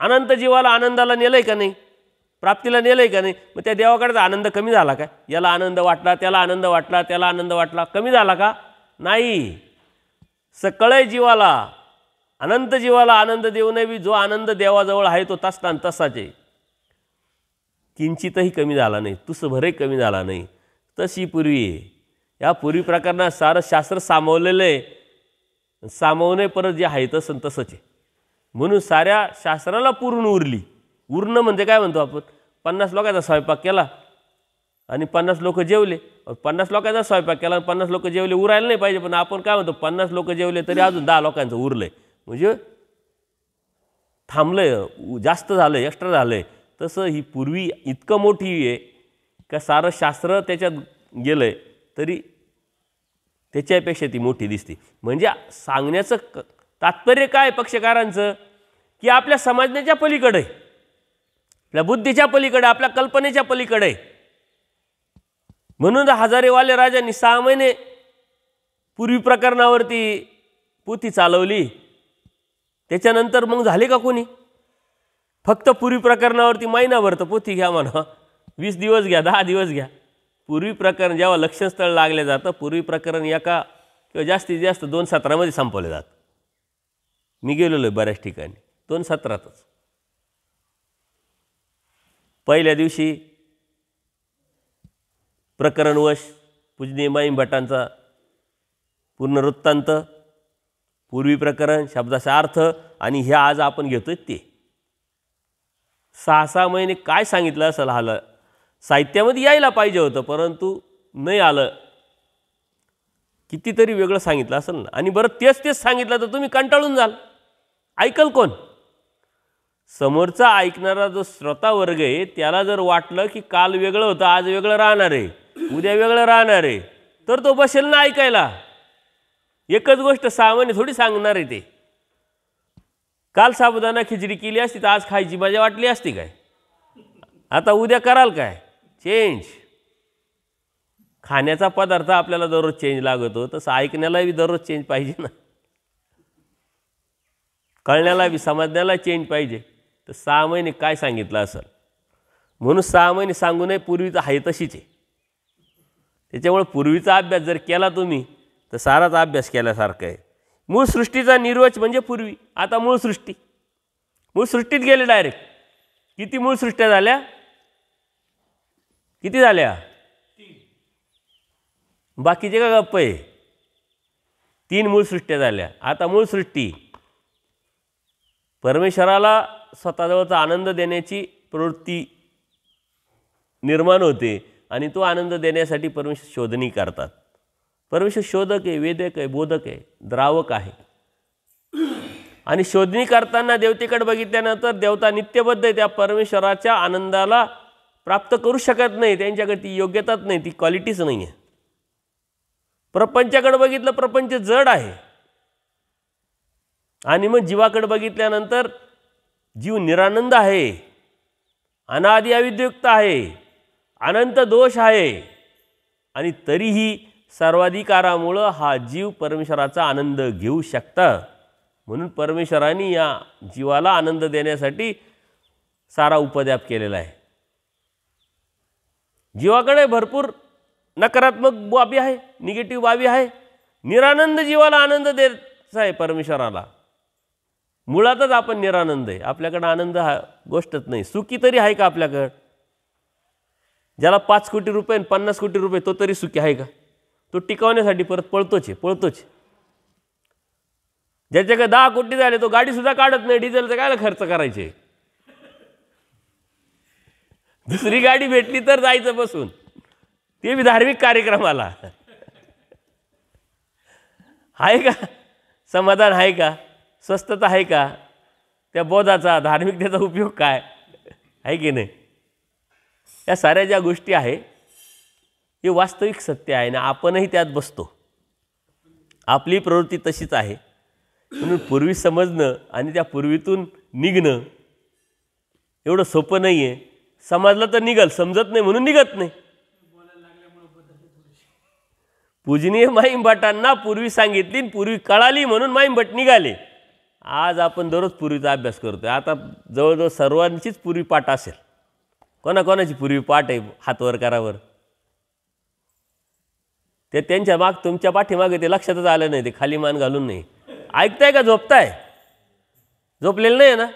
अनंत जीवाला आनंदाला नेलंय का नाही, प्राप्तीला नेलंय का नाही. मग त्या देवाकडचा आनंद कमी झाला का? याला आनंद वाटला, त्याला आनंद वाटला, त्याला आनंद वाटला, कमी झाला का? नाही. सगळे जीवाला, अनंत जीवाला आनंद देऊ नये, जो आनंद देवाजवळ आहे तो तसला तसाच आहे, किंचितही कमी झाला नाही, तुसभरही कमी झाला नाही. तशी पूर्वी आहे. या पूर्वी प्रकरणात सारं शास्त्र सामावलेलं आहे, सामावणे परत जे आहे तसंच आहे. म्हणून साऱ्या शास्त्राला पुरून उरणं म्हणजे काय म्हणतो आपण, 50 लोकांचा स्वयंपाक केला आणि 50 लोक जेवले, 50 लोकांचा स्वयंपाक केला आणि 50 लोक जेवले, उरायला नाही पाहिजे. पण आपण काय म्हणतो, 50 लोक जेवले तरी अजून 10 लोकांचं उरलंय, म्हणजे थांबलंय, जास्त झालं, एक्स्ट्रा झालंय. तसं ही पूर्वी इतकं मोठी आहे का सारं शास्त्र त्याच्यात गेलंय तरी त्याच्यापेक्षा ती मोठी दिसते. म्हणजे सांगण्याचं तात्पर्य काय पक्षकारांचं, की आपल्या समजण्याच्या पलीकडे, आपल्या बुद्धीच्या पलीकडे, आपल्या कल्पनेच्या पलीकडे. म्हणून हजारेवाले राजांनी 6 महिने पूर्वी प्रकरणावरती पोथी चालवली. त्याच्यानंतर मग झाले का कोणी? फक्त पूर्वी प्रकरणावरती महिनाभर तर पोथी घ्या म्हणा, 20 दिवस घ्या, 10 दिवस घ्या. पूर्वी प्रकरण जेव्हा लक्षणस्थळ लागले जातं, पूर्वी प्रकरण एका किंवा जास्तीत जास्त 2 सत्रामध्ये संपवले जातं. मी गेलेलो आहे बऱ्याच ठिकाणी, 2 सत्रातच. पहिल्या दिवशी प्रकरणवश पूजनीय माई भट्टांचा पूर्ण वृत्तांत, पूर्वी प्रकरण, शब्दाचा अर्थ, आणि हे आज आपण घेतोय ते 6 महिने काय सांगितलं असेल, आलं साहित्यामध्ये यायला पाहिजे होतं परंतु नाही आलं. कितीतरी वेगळं सांगितलं असेल ना. आणि बरं तेच सांगितलं तर तुम्ही कंटाळून जाल, ऐकल कोण? समोरचा ऐकणारा जो श्रोता वर्ग आहे त्याला जर वाटलं की काल वेगळं होतं, आज वेगळं राहणार आहे, उद्या वेगळं राहणार आहे, तर तो बसेल ना ऐकायला. एकच गोष्ट 6 महिने थोडी सांगणार आहे ते. काल साबुदाणा खिचडी केली असती तर आज खायची मजा वाटली असती काय? आता उद्या कराल काय? चेंज. खाण्याचा पदार्थ आपल्याला दररोज चेंज लागतो, तसं ऐकण्याला बी दररोज चेंज पाहिजे ना, कळण्याला बी समजण्याला चेंज पाहिजे. तर 6 महिने काय सांगितलं असेल म्हणून 6 महिने सांगू नये, पूर्वीचं आहे तशीच आहे. त्याच्यामुळे पूर्वीचा अभ्यास जर केला तुम्ही तर साराच अभ्यास केल्यासारखं आहे. मूळ सृष्टीचा निर्वच म्हणजे पूर्वी. आता मूळ सृष्टीत गेले डायरेक्ट. किती मूळ सृष्ट्या झाल्या? किती झाल्या? बाकीचे का गप्प आहे? 3 मूळ सृष्ट्या झाल्या. आता मूळ सृष्टी परमेश्वराला स्वतःजवळचा आनंद देण्याची प्रवृत्ती निर्माण होते आणि तो आनंद देण्यासाठी परमेश्वर शोधणी करतात. परमेश्वर शोधक आहे, वेदक आहे, बोधक आहे, द्रावक आहे. आणि शोधणी करताना देवतेकडे बघितल्यानंतर देवता नित्यबद्ध आहे, त्या परमेश्वराच्या आनंदाला प्राप्त करू शकत नाही. त्यांच्याकडे ती योग्यताच नाही, ती क्वालिटीच नाही आहे. प्रपंचाकडे बघितलं, प्रपंच जड आहे. आणि मग जीवाकडे बघितल्यानंतर जीव निरानंद आहे, अनादि अविद्युक्त आहे, अनंत दोष आहे. आणि तरीही सर्वाधिकारामुळं हा जीव परमेश्वराचा आनंद घेऊ शकता. म्हणून परमेश्वराने या जीवाला आनंद देण्यासाठी सारा उपद्व्याप केलेला आहे. जीवाकडे भरपूर नकारात्मक बाबी आहे, निगेटिव्ह बाबी आहे. निरानंद जीवाला आनंद द्यायचा आहे परमेश्वराला. मुळातच आपण निरानंद आहे, आपल्याकडं आनंद हा गोष्टच नाही. सुखी तरी आहे का आपल्याकडं? ज्याला 5 कोटी रुपये आणि 50 कोटी रुपये तो तरी सुखी आहे का? तो टिकवण्यासाठी परत पळतोच. ज्याच्याकडे 10 कोटी झाले तो गाडीसुद्धा काढत नाही, डिझेलचा काय खर्च करायचे. दुसरी गाडी भेटली तर जायचं बसून, ते बी धार्मिक कार्यक्रमाला. आहे का समाधान? आहे का स्वस्थता? आहे का त्या बोधाचा, धार्मिकतेचा उपयोग काय आहे की नाही? या साऱ्या ज्या गोष्टी आहे हे वास्तविक सत्य आहे ना, आपणही त्यात बसतो. आपली प्रवृत्ती तशीच आहे. म्हणून पूर्वी समजणं आणि त्या पूर्वीतून निघणं एवढं सोपं नाही आहे. समजलं तर निघल, समजत नाही म्हणून निघत नाही. पूजनीय माईंभटांना पूर्वी सांगितली, पूर्वी कळाली म्हणून माईंभट निघाले. आज आपण दररोज पूर्वीचा अभ्यास करतोय. आता जवळजवळ सर्वांचीच पूर्वी पाठ असेल. कोणाकोणाची पूर्वी पाठ आहे? हातवर करावर. ते त्यांच्या तुमच्या पाठीमागे ते लक्षातच आलं नाही, ते खाली मान घालून नाही. ऐकताय का झोपताय? झोपलेलं नाही ना?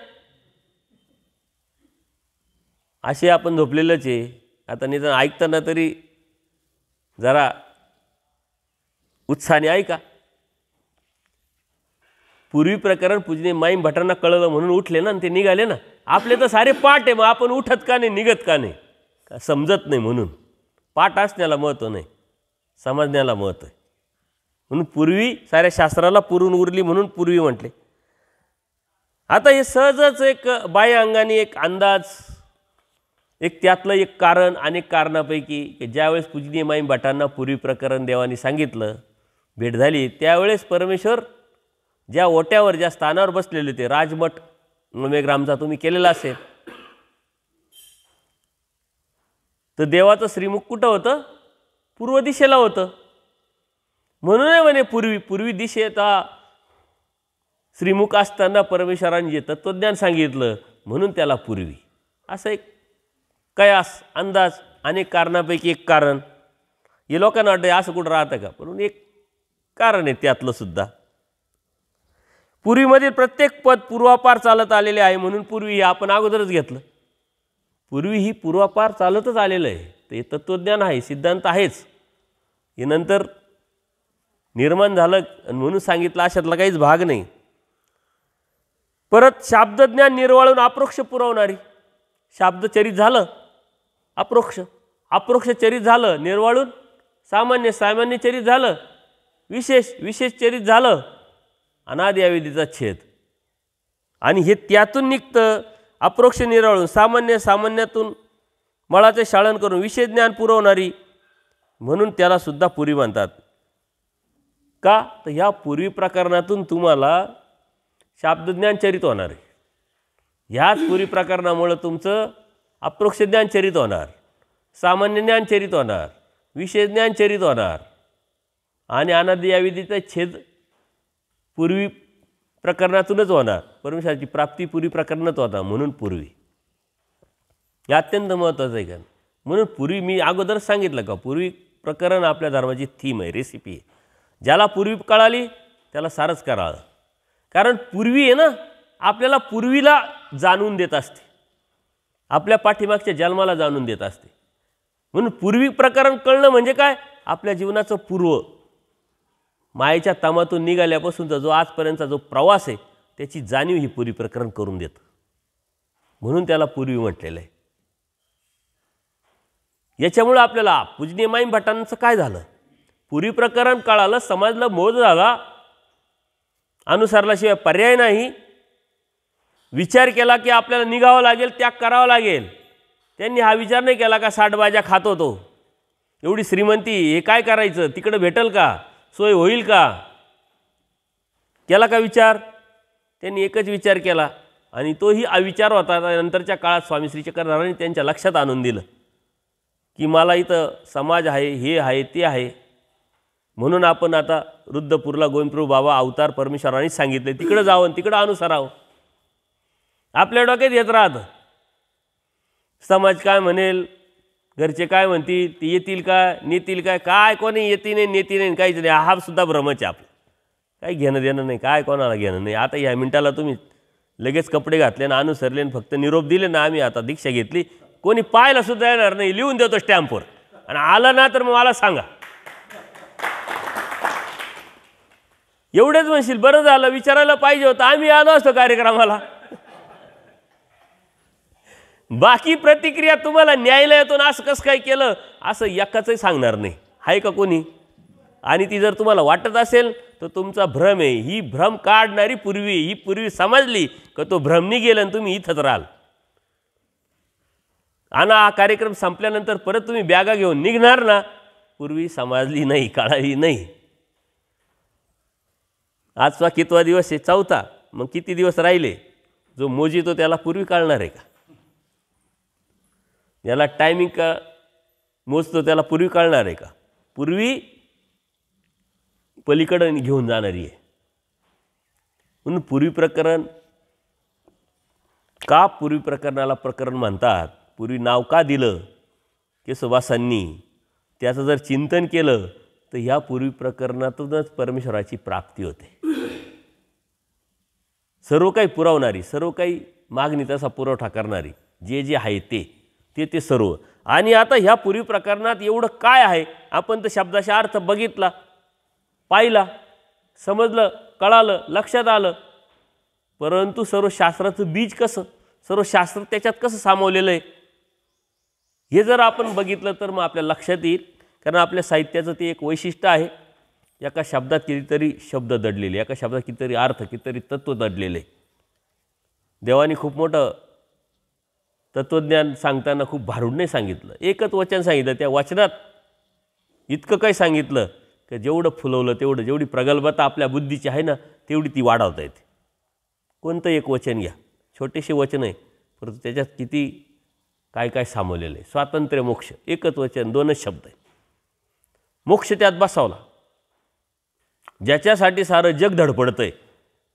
असे आपण झोपलेलंच आहे. आता निदान ऐकताना तरी जरा उत्साहाने ऐका. पूर्वी प्रकरण पूजनीय माईंभटांना कळलं म्हणून उठले ना, ते निघाले ना. आपले तर सारे पाठ आहे, मग आपण उठत का नाही, निघत का नाही? का समजत नाही म्हणून? पाठ असण्याला महत्त्व नाही, समजण्याला महत्त्व आहे. म्हणून पूर्वी साऱ्या शास्त्राला पुरून उरली म्हणून पूर्वी म्हटले. आता हे सहजच एक बाह्य अंगाने एक अंदाज, एक त्यातलं एक कारण, अनेक कारणापैकी की ज्यावेळेस पूजनीय माईंभटांना पूर्वी प्रकरण देवाने सांगितलं, भेट झाली, त्यावेळेस परमेश्वर ज्या ओट्यावर, ज्या स्थानावर बसलेले ते राजमठ नवमेग्रामचा तुम्ही केलेला असेल, तर देवाचं श्रीमुख कुठं होतं? पूर्व दिशेला होतं. म्हणून म्हणे पूर्वी दिशेचा श्रीमुख असताना परमेश्वराने जे तत्वज्ञान सांगितलं म्हणून त्याला पूर्वी. असं एक कयास, अंदाज, अनेक कारणापैकी एक कारण. हे लोकांना वाटतं असं कुठं राहतं का? म्हणून एक कारण आहे त्यातलं सुद्धा. पूर्वीमधील प्रत्येक पद पूर्वापार चालत आलेले आहे म्हणून पूर्वी हे आपण अगोदरच घेतलं. पूर्वी ही पूर्वापार चालतच आलेलं आहे. ते तत्वज्ञान आहे, सिद्धांत आहेच. हे नंतर निर्माण झालं म्हणून सांगितलं अशातला काहीच भाग नाही. परत शाब्दज्ञान निर्वाळून अप्रोक्ष पुरवणारी. शाब्दचरित झालं अप्रोक्ष, अप्रोक्ष चरित झालं निर्वाळून सामान्य, सामान्य चरित झालं विशेष, विशेष चरित झालं अनादि अविद्येचा छेद. आणि हे त्यातून निघतं अप्रोक्ष निर्वाळून सामान्य, सामान्यातून मळाचे शाळन करून विशेष ज्ञान पुरवणारी म्हणून त्याला सुद्धा पूर्वी म्हणतात. का? तर ह्या पूर्वी प्रकरणातून तुम्हाला शाब्दज्ञान चरित होणार आहे. ह्याच पुरी प्रकरणामुळं तुमचं अप्रोक्ष ज्ञान चरित होणार, सामान्य ज्ञान चरित होणार, विशेष ज्ञान चरित होणार आणि अनादि या विधीचा छेद पूर्वी प्रकरणातूनच होणार. परमेश्वराची प्राप्ती पूर्वी प्रकरणात होता म्हणून पूर्वी. हे अत्यंत महत्त्वाचं आहे. का म्हणून पूर्वी मी अगोदरच सांगितलं का पूर्वी प्रकरण आपल्या धर्माची थीम आहे, रेसिपी आहे. ज्याला पूर्वी कळाली त्याला सारंच कळालं. कारण पूर्वी आहे ना आपल्याला पूर्वीला जाणून देत असते, आपल्या पाठीमागच्या जन्माला जाणून देत असते. म्हणून पूर्वी प्रकरण कळणं म्हणजे काय, आपल्या जीवनाचं पूर्व मायेच्या तामातून निघाल्यापासूनचा जो आजपर्यंतचा जो प्रवास आहे त्याची जाणीव ही पूर्वी प्रकरण करून देतं. म्हणून त्याला पूर्वी म्हटलेलं आहे. याच्यामुळं आपल्याला पूजनीय माईम भटांचं काय झालं, पूर्वी प्रकरण कळालं, समजलं, मोज झाला, अनुसरल्याशिवाय पर्याय नाही. विचार केला की आपल्याला निघावं लागेल, त्याग करावा लागेल. त्यांनी हा विचार नाही केला का साठबाज्या खात होतो, एवढी श्रीमंती, हे काय करायचं, तिकडं भेटेल का, सोय होईल का, केला का विचार. त्यांनी एकच विचार केला आणि तोही अविचार होता. नंतरच्या काळात स्वामी श्री चक्रधरांनी त्यांच्या लक्षात आणून दिलं की मला इथं समाज आहे, हे आहे, ते आहे. म्हणून आपण आता रुद्रपूरला गोविंदप्रभू बाबा अवतार परमेश्वरांनी सांगितले तिकडं जावं, तिकडं अनुसरावं. आपल्या डोक्यात येत राहतं समाज काय म्हणेल, घरचे काय म्हणतील, ते येतील काय, नेतील काय, काय कोणी येती नाही, नेती नाही, काहीच नाही. हा सुद्धा भ्रमच आहे आपलं. काही घेणं देणं नाही, काय कोणाला घेणं नाही. आता ह्या मिनिटाला तुम्ही लगेच कपडे घातले ना, अनुसरले आणि फक्त निरोप दिले ना, आम्ही आता दीक्षा घेतली, कोणी पाहायला सुद्धा येणार नाही, लिहून देतो स्टॅम्पवर. आणि आलं ना तर मग मला सांगा. एवढेच म्हणशील बरं झालं, विचारायला पाहिजे होतं, आम्ही आलो असतो कार्यक्रमाला. बाकी प्रतिक्रिया तुम्हाला न्यायालयातून असं कसं काय केलं असं एकाचंही सांगणार नाही, आहे का कोणी. आणि ती जर तुम्हाला वाटत असेल तर तुमचा भ्रम आहे. ही भ्रम काढणारी पूर्वी, ही पूर्वी समजली का तो भ्रमनी गेलं आणि तुम्ही इथंच राहाल. आणि हा कार्यक्रम संपल्यानंतर परत तुम्ही बॅगा घेऊन निघणार ना, पूर्वी समजली नाही, कळाली नाही. आजचा कितवा दिवस आहे, चौथा. मग किती दिवस राहिले. जो मोजितो त्याला पूर्वी कळणार आहे का, याला टायमिंग का मोजतो त्याला पूर्वी कळणार आहे का. पूर्वी पलीकडं घेऊन जाणारी आहे. म्हणून पूर्वी प्रकरण का, पूर्वी प्रकरणाला प्रकरण म्हणतात, पूर्वी नाव का दिलं केशवदासांनी, त्याचं जर चिंतन केलं तर ह्या पूर्वी प्रकरणातूनच परमेश्वराची प्राप्ती होते. सर्व काही पुरवणारी, सर्व काही मागणी तसा पुरवठा करणारी, जे जे आहे ते सर्व. आणि आता ह्या पूर्वी प्रकरणात एवढं काय आहे, आपण तर शब्दाचा अर्थ बघितला, पाहिला, समजलं, कळालं, लक्षात आलं. परंतु सर्व शास्त्राचं बीज कसं, सर्व शास्त्र त्याच्यात कसं सामावलेलं आहे हे जर आपण बघितलं तर मग आपल्या लक्षात येईल. कारण आपल्या साहित्याचं ते एक वैशिष्ट्य आहे, एका शब्दात कितीतरी शब्द दडलेले, एका शब्दात कितीतरी अर्थ, कितीतरी तत्त्व दडलेले. देवाने खूप मोठं तत्त्वज्ञान सांगताना खूप भारूड नाही सांगितलं, एकच वचन सांगितलं. त्या वचनात इतकं काही सांगितलं की जेवढं फुलवलं तेवढं, जेवढी प्रगल्भता आपल्या बुद्धीची आहे ना तेवढी ती वाढवता येते. कोणतं एक वचन घ्या, छोटेसे वचन आहे परंतु त्याच्यात किती काय काय सामावलेलं आहे. स्वातंत्र्य मोक्ष, एकच वचन, दोनच शब्द आहे. मोक्ष त्यात बसावला, ज्याच्यासाठी सारं जग धडपडतं आहे.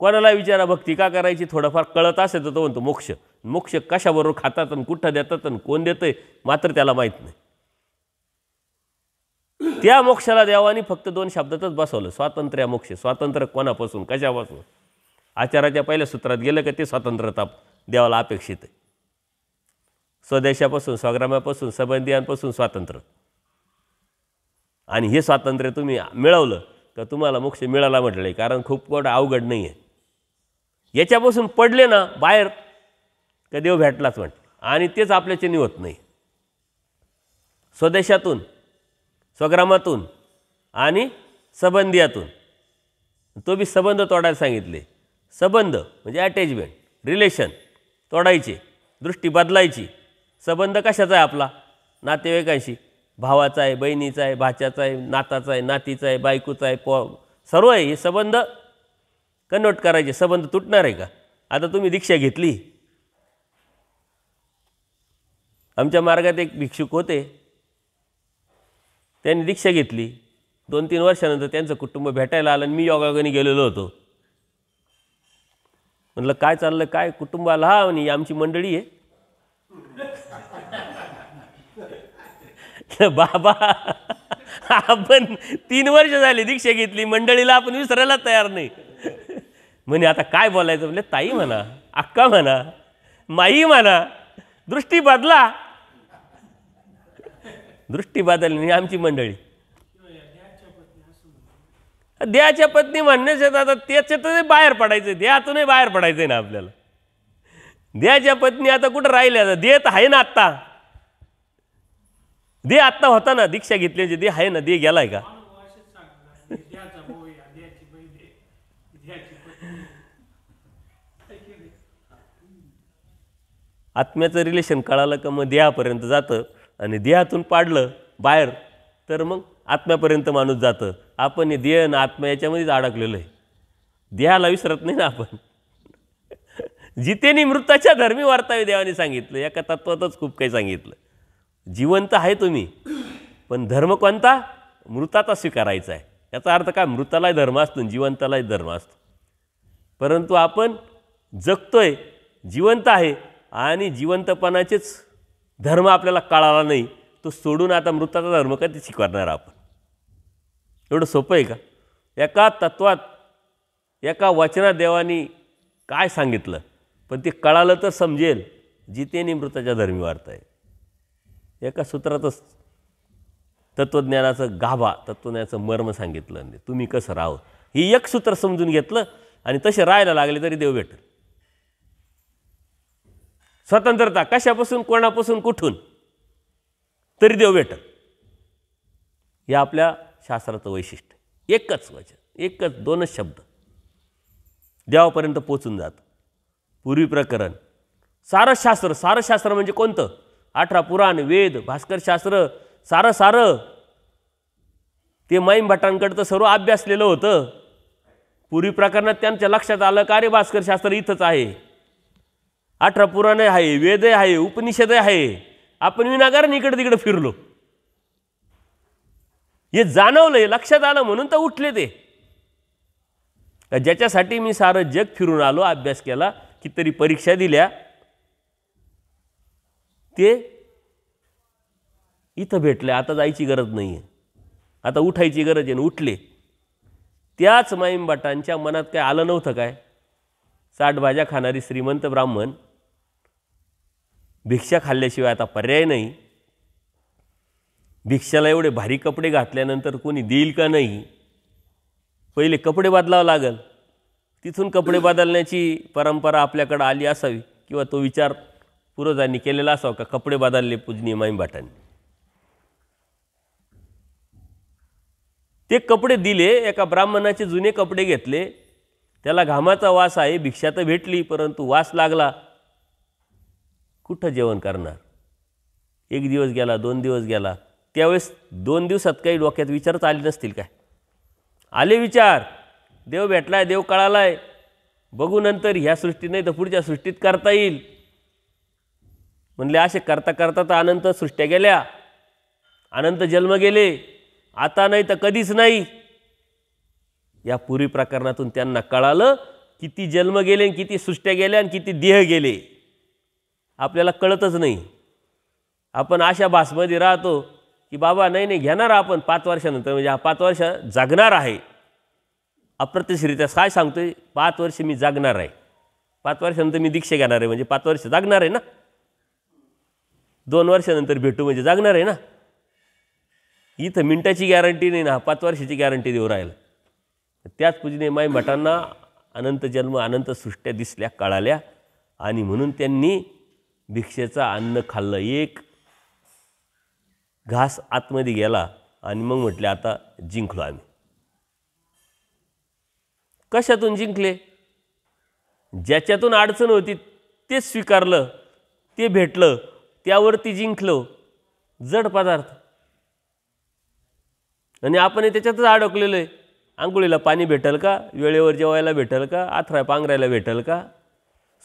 कोणाला विचारा भक्ती का करायची, थोडंफार कळत असेल तर तो म्हणतो मोक्ष. मोक्ष कशाबरोबर खातात आणि कुठं देतात आणि कोण देतं आहे मात्र त्याला माहीत नाही. त्या मोक्षाला देवानी फक्त दोन शब्दातच बसवलं, स्वातंत्र्य मोक्ष. स्वातंत्र्य कोणापासून, कशापासून. आचाराच्या पहिल्या सूत्रात गेलं का ते स्वातंत्र्यता देवाला अपेक्षित आहे. स्वदेशापासून, स्वग्रामापासून, संबंधियांपासून स्वातंत्र्य. आणि हे स्वातंत्र्य तुम्ही मिळवलं तर तुम्हाला मोक्ष मिळाला म्हटलं आहे. कारण खूप मोठं अवघड नाही आहे. याच्यापासून पडले ना बाहेर का देव भेटलाच म्हटलं. आणि तेच आपल्याच्यानी होत नाही. स्वदेशातून, स्वग्रामातून आणि संबंधियातून, तो बी संबंध तोडायला सांगितले. संबंध म्हणजे अटॅचमेंट, रिलेशन तोडायचे, दृष्टी बदलायची. संबंध कशाचा आहे आपला, नातेवाईकांशी, भावाचा आहे, बहिणीचा आहे, भाच्याचा आहे, नाताचा आहे, नातीचा आहे, बायकोचा आहे, सर्व आहे. हे संबंध कन्वर्ट करायचे, संबंध तुटणार आहे का? आता तुम्ही दीक्षा घेतली. आमच्या मार्गात एक भिक्षुक होते, त्यांनी दीक्षा घेतली. 2-3 वर्षानंतर त्यांचं कुटुंब भेटायला आलं आणि मी योगायोगाने गेलेलो होतो. म्हटलं काय चाललं, काय कुटुंबाला? हा म्हणे आमची मंडळी आहे. बाबा आपण 3 वर्ष झाली दीक्षा घेतली, मंडळीला आपण विसरायला तयार नाही. म्हणे आता काय बोलायचं? म्हणजे ताई म्हणा, अक्का म्हणा, माई म्हणा, दृष्टी बदला. दृष्टी बदलली आमची मंडळी. देहाच्या पत्नी म्हणण्याचे आता त्याच्यातूनही बाहेर पडायचं, देहातूनही बाहेर पडायचं ना आपल्याला. देहाच्या पत्नी आता कुठं राहिल्या? आता देह तर आहे ना आत्ता. देह आत्ता होता ना, दीक्षा घेतल्याचे देह आहे ना, देह गेलाय का? आत्म्याचं रिलेशन कळालं का मग देहापर्यंत जातं, आणि देहातून पाडलं बाहेर तर मग आत्म्यापर्यंत माणूस जातं. आपण हे देह आणि आत्मा याच्यामध्येच अडकलेलं आहे. देहाला विसरत नाही ना आपण. जितेनी मृताच्या धर्मी वर्तावे देवाने सांगितलं. एका तत्वातच खूप काही सांगितलं. जिवंत आहे तुम्ही, पण धर्म कोणता? मृताचा स्वीकारायचा आहे. याचा अर्थ काय? मृतालाही धर्म असतो, जिवंतालाही धर्म असतो. परंतु आपण जगतोय, जिवंत आहे, आणि जिवंतपणाचेच धर्म आपल्याला कळाला नाही. तो सोडून आता मृताचा धर्म कधी स्वीकारणार आपण? एवढं सोपं आहे का? एका तत्वात, एका वचनात देवानी काय सांगितलं, पण ते कळालं तर समजेल. जितेनी मृताच्या धर्मी वार्ताय. एका सूत्रातच तत्त्वज्ञानाचं गाभा, तत्त्वज्ञानाचं मर्म सांगितलं. तुम्ही कसं राहावं ही एक सूत्र समजून घेतलं आणि तसे राहायला लागले तरी देव भेटेल. स्वतंत्रता कशापासून, कोणापासून, कुठून, तरी देव भेटेल. हे आपल्या शास्त्राचं वैशिष्ट्य. एकच वचन, एकच 2च शब्द देवापर्यंत पोचून जातं. पूर्वी प्रकरण, सारं शास्त्र. सारं शास्त्र म्हणजे कोणतं? 18 पुराण, वेद, भास्करशास्त्र, सारं ते माईम भटांकडं तर सर्व अभ्यासलेलं होतं. पूर्वी प्रकरणात त्यांच्या लक्षात आलं का रे भास्करशास्त्र इथंच आहे. 18 पुराण आहे, वेद आहे, उपनिषद आहे. आपण विनाकारण इकडे तिकडे फिरलो. हे जाणवलं, लक्षात आलं, म्हणून तर उठले ते. ज्याच्यासाठी मी सारं जग फिरून आलो, अभ्यास केला, कितीतरी परीक्षा दिल्या, ते इथं भेटले. आता जायची गरज नाही आहे, आता उठायची गरज आहे. उठले. त्याच माईम भटांच्या मनात काय आलं नव्हतं काय? 60 भाज्या खाणारी श्रीमंत ब्राह्मण, भिक्षा खाल्ल्याशिवाय आता पर्याय नाही. भिक्षाला एवढे भारी कपडे घातल्यानंतर कोणी देईल का नाही? पहिले कपडे बदलावं लागल. तिथून कपडे बदलण्याची परंपरा आपल्याकडे आली असावी, किंवा तो विचार पूर्वजांनी केलेला असावा का कपडे बदलले पूजनीय माईम भटांनी. ते कपडे दिले. एका ब्राह्मणाचे जुने कपडे घेतले. त्याला घामाचा वास आहे. भिक्षा तर भेटली, परंतु वास लागला. कुठं जेवण करणार? 1 दिवस गेला, 2 दिवस गेला. त्यावेळेस 2 दिवसात काही डोक्यात विचारच आले नसतील काय? आले विचार. देव भेटलाय, देव कळालाय, बघू नंतर ह्या सृष्टीत नाही तर पुढच्या सृष्टीत करता येईल. म्हणले असे करता करता तर अनंत सृष्ट्या गेल्या, अनंत जन्म गेले. आता नाही तर कधीच नाही. या पूर्वी प्रकरणातून त्यांना कळालं किती जन्म गेले, किती सृष्ट्या गेल्या आणि किती देह गेले. आपल्याला कळतच नाही. आपण अशा भासमध्ये राहतो की बाबा नाही घेणार आपण 5 वर्षानंतर, म्हणजे हा 5 वर्ष जगणार आहे. अप्रत्यक्षरित्या काय सांगतोय? 5 वर्ष मी जगणार आहे. 5 वर्षानंतर मी दीक्षा घेणार आहे, म्हणजे 5 वर्ष जगणार आहे ना. 2 वर्षानंतर भेटू म्हणजे जगणार आहे ना. इथं मिनिटाची गॅरंटी नाही ना, 5 वर्षाची गॅरंटी देऊ राहिला. त्याच पूजनीय माईम भटांना अनंत जन्म, अनंत सृष्ट्या दिसल्या, कळाल्या, आणि म्हणून त्यांनी भिक्षेचं अन्न खाल्लं. एक घास आतमध्ये गेला आणि मग म्हटले आता जिंकलो आम्ही. कशातून जिंकले? ज्याच्यातून अडचण होती तेच स्वीकारलं, ते भेटलं, त्यावरती जिंकलो. जड पदार्थ, आणि आपण त्याच्यातच अडकलेलो आहे. आंघोळीला पाणी भेटेल का, वेळेवर जेवायला भेटेल का, आथराय पांघरायला भेटेल का,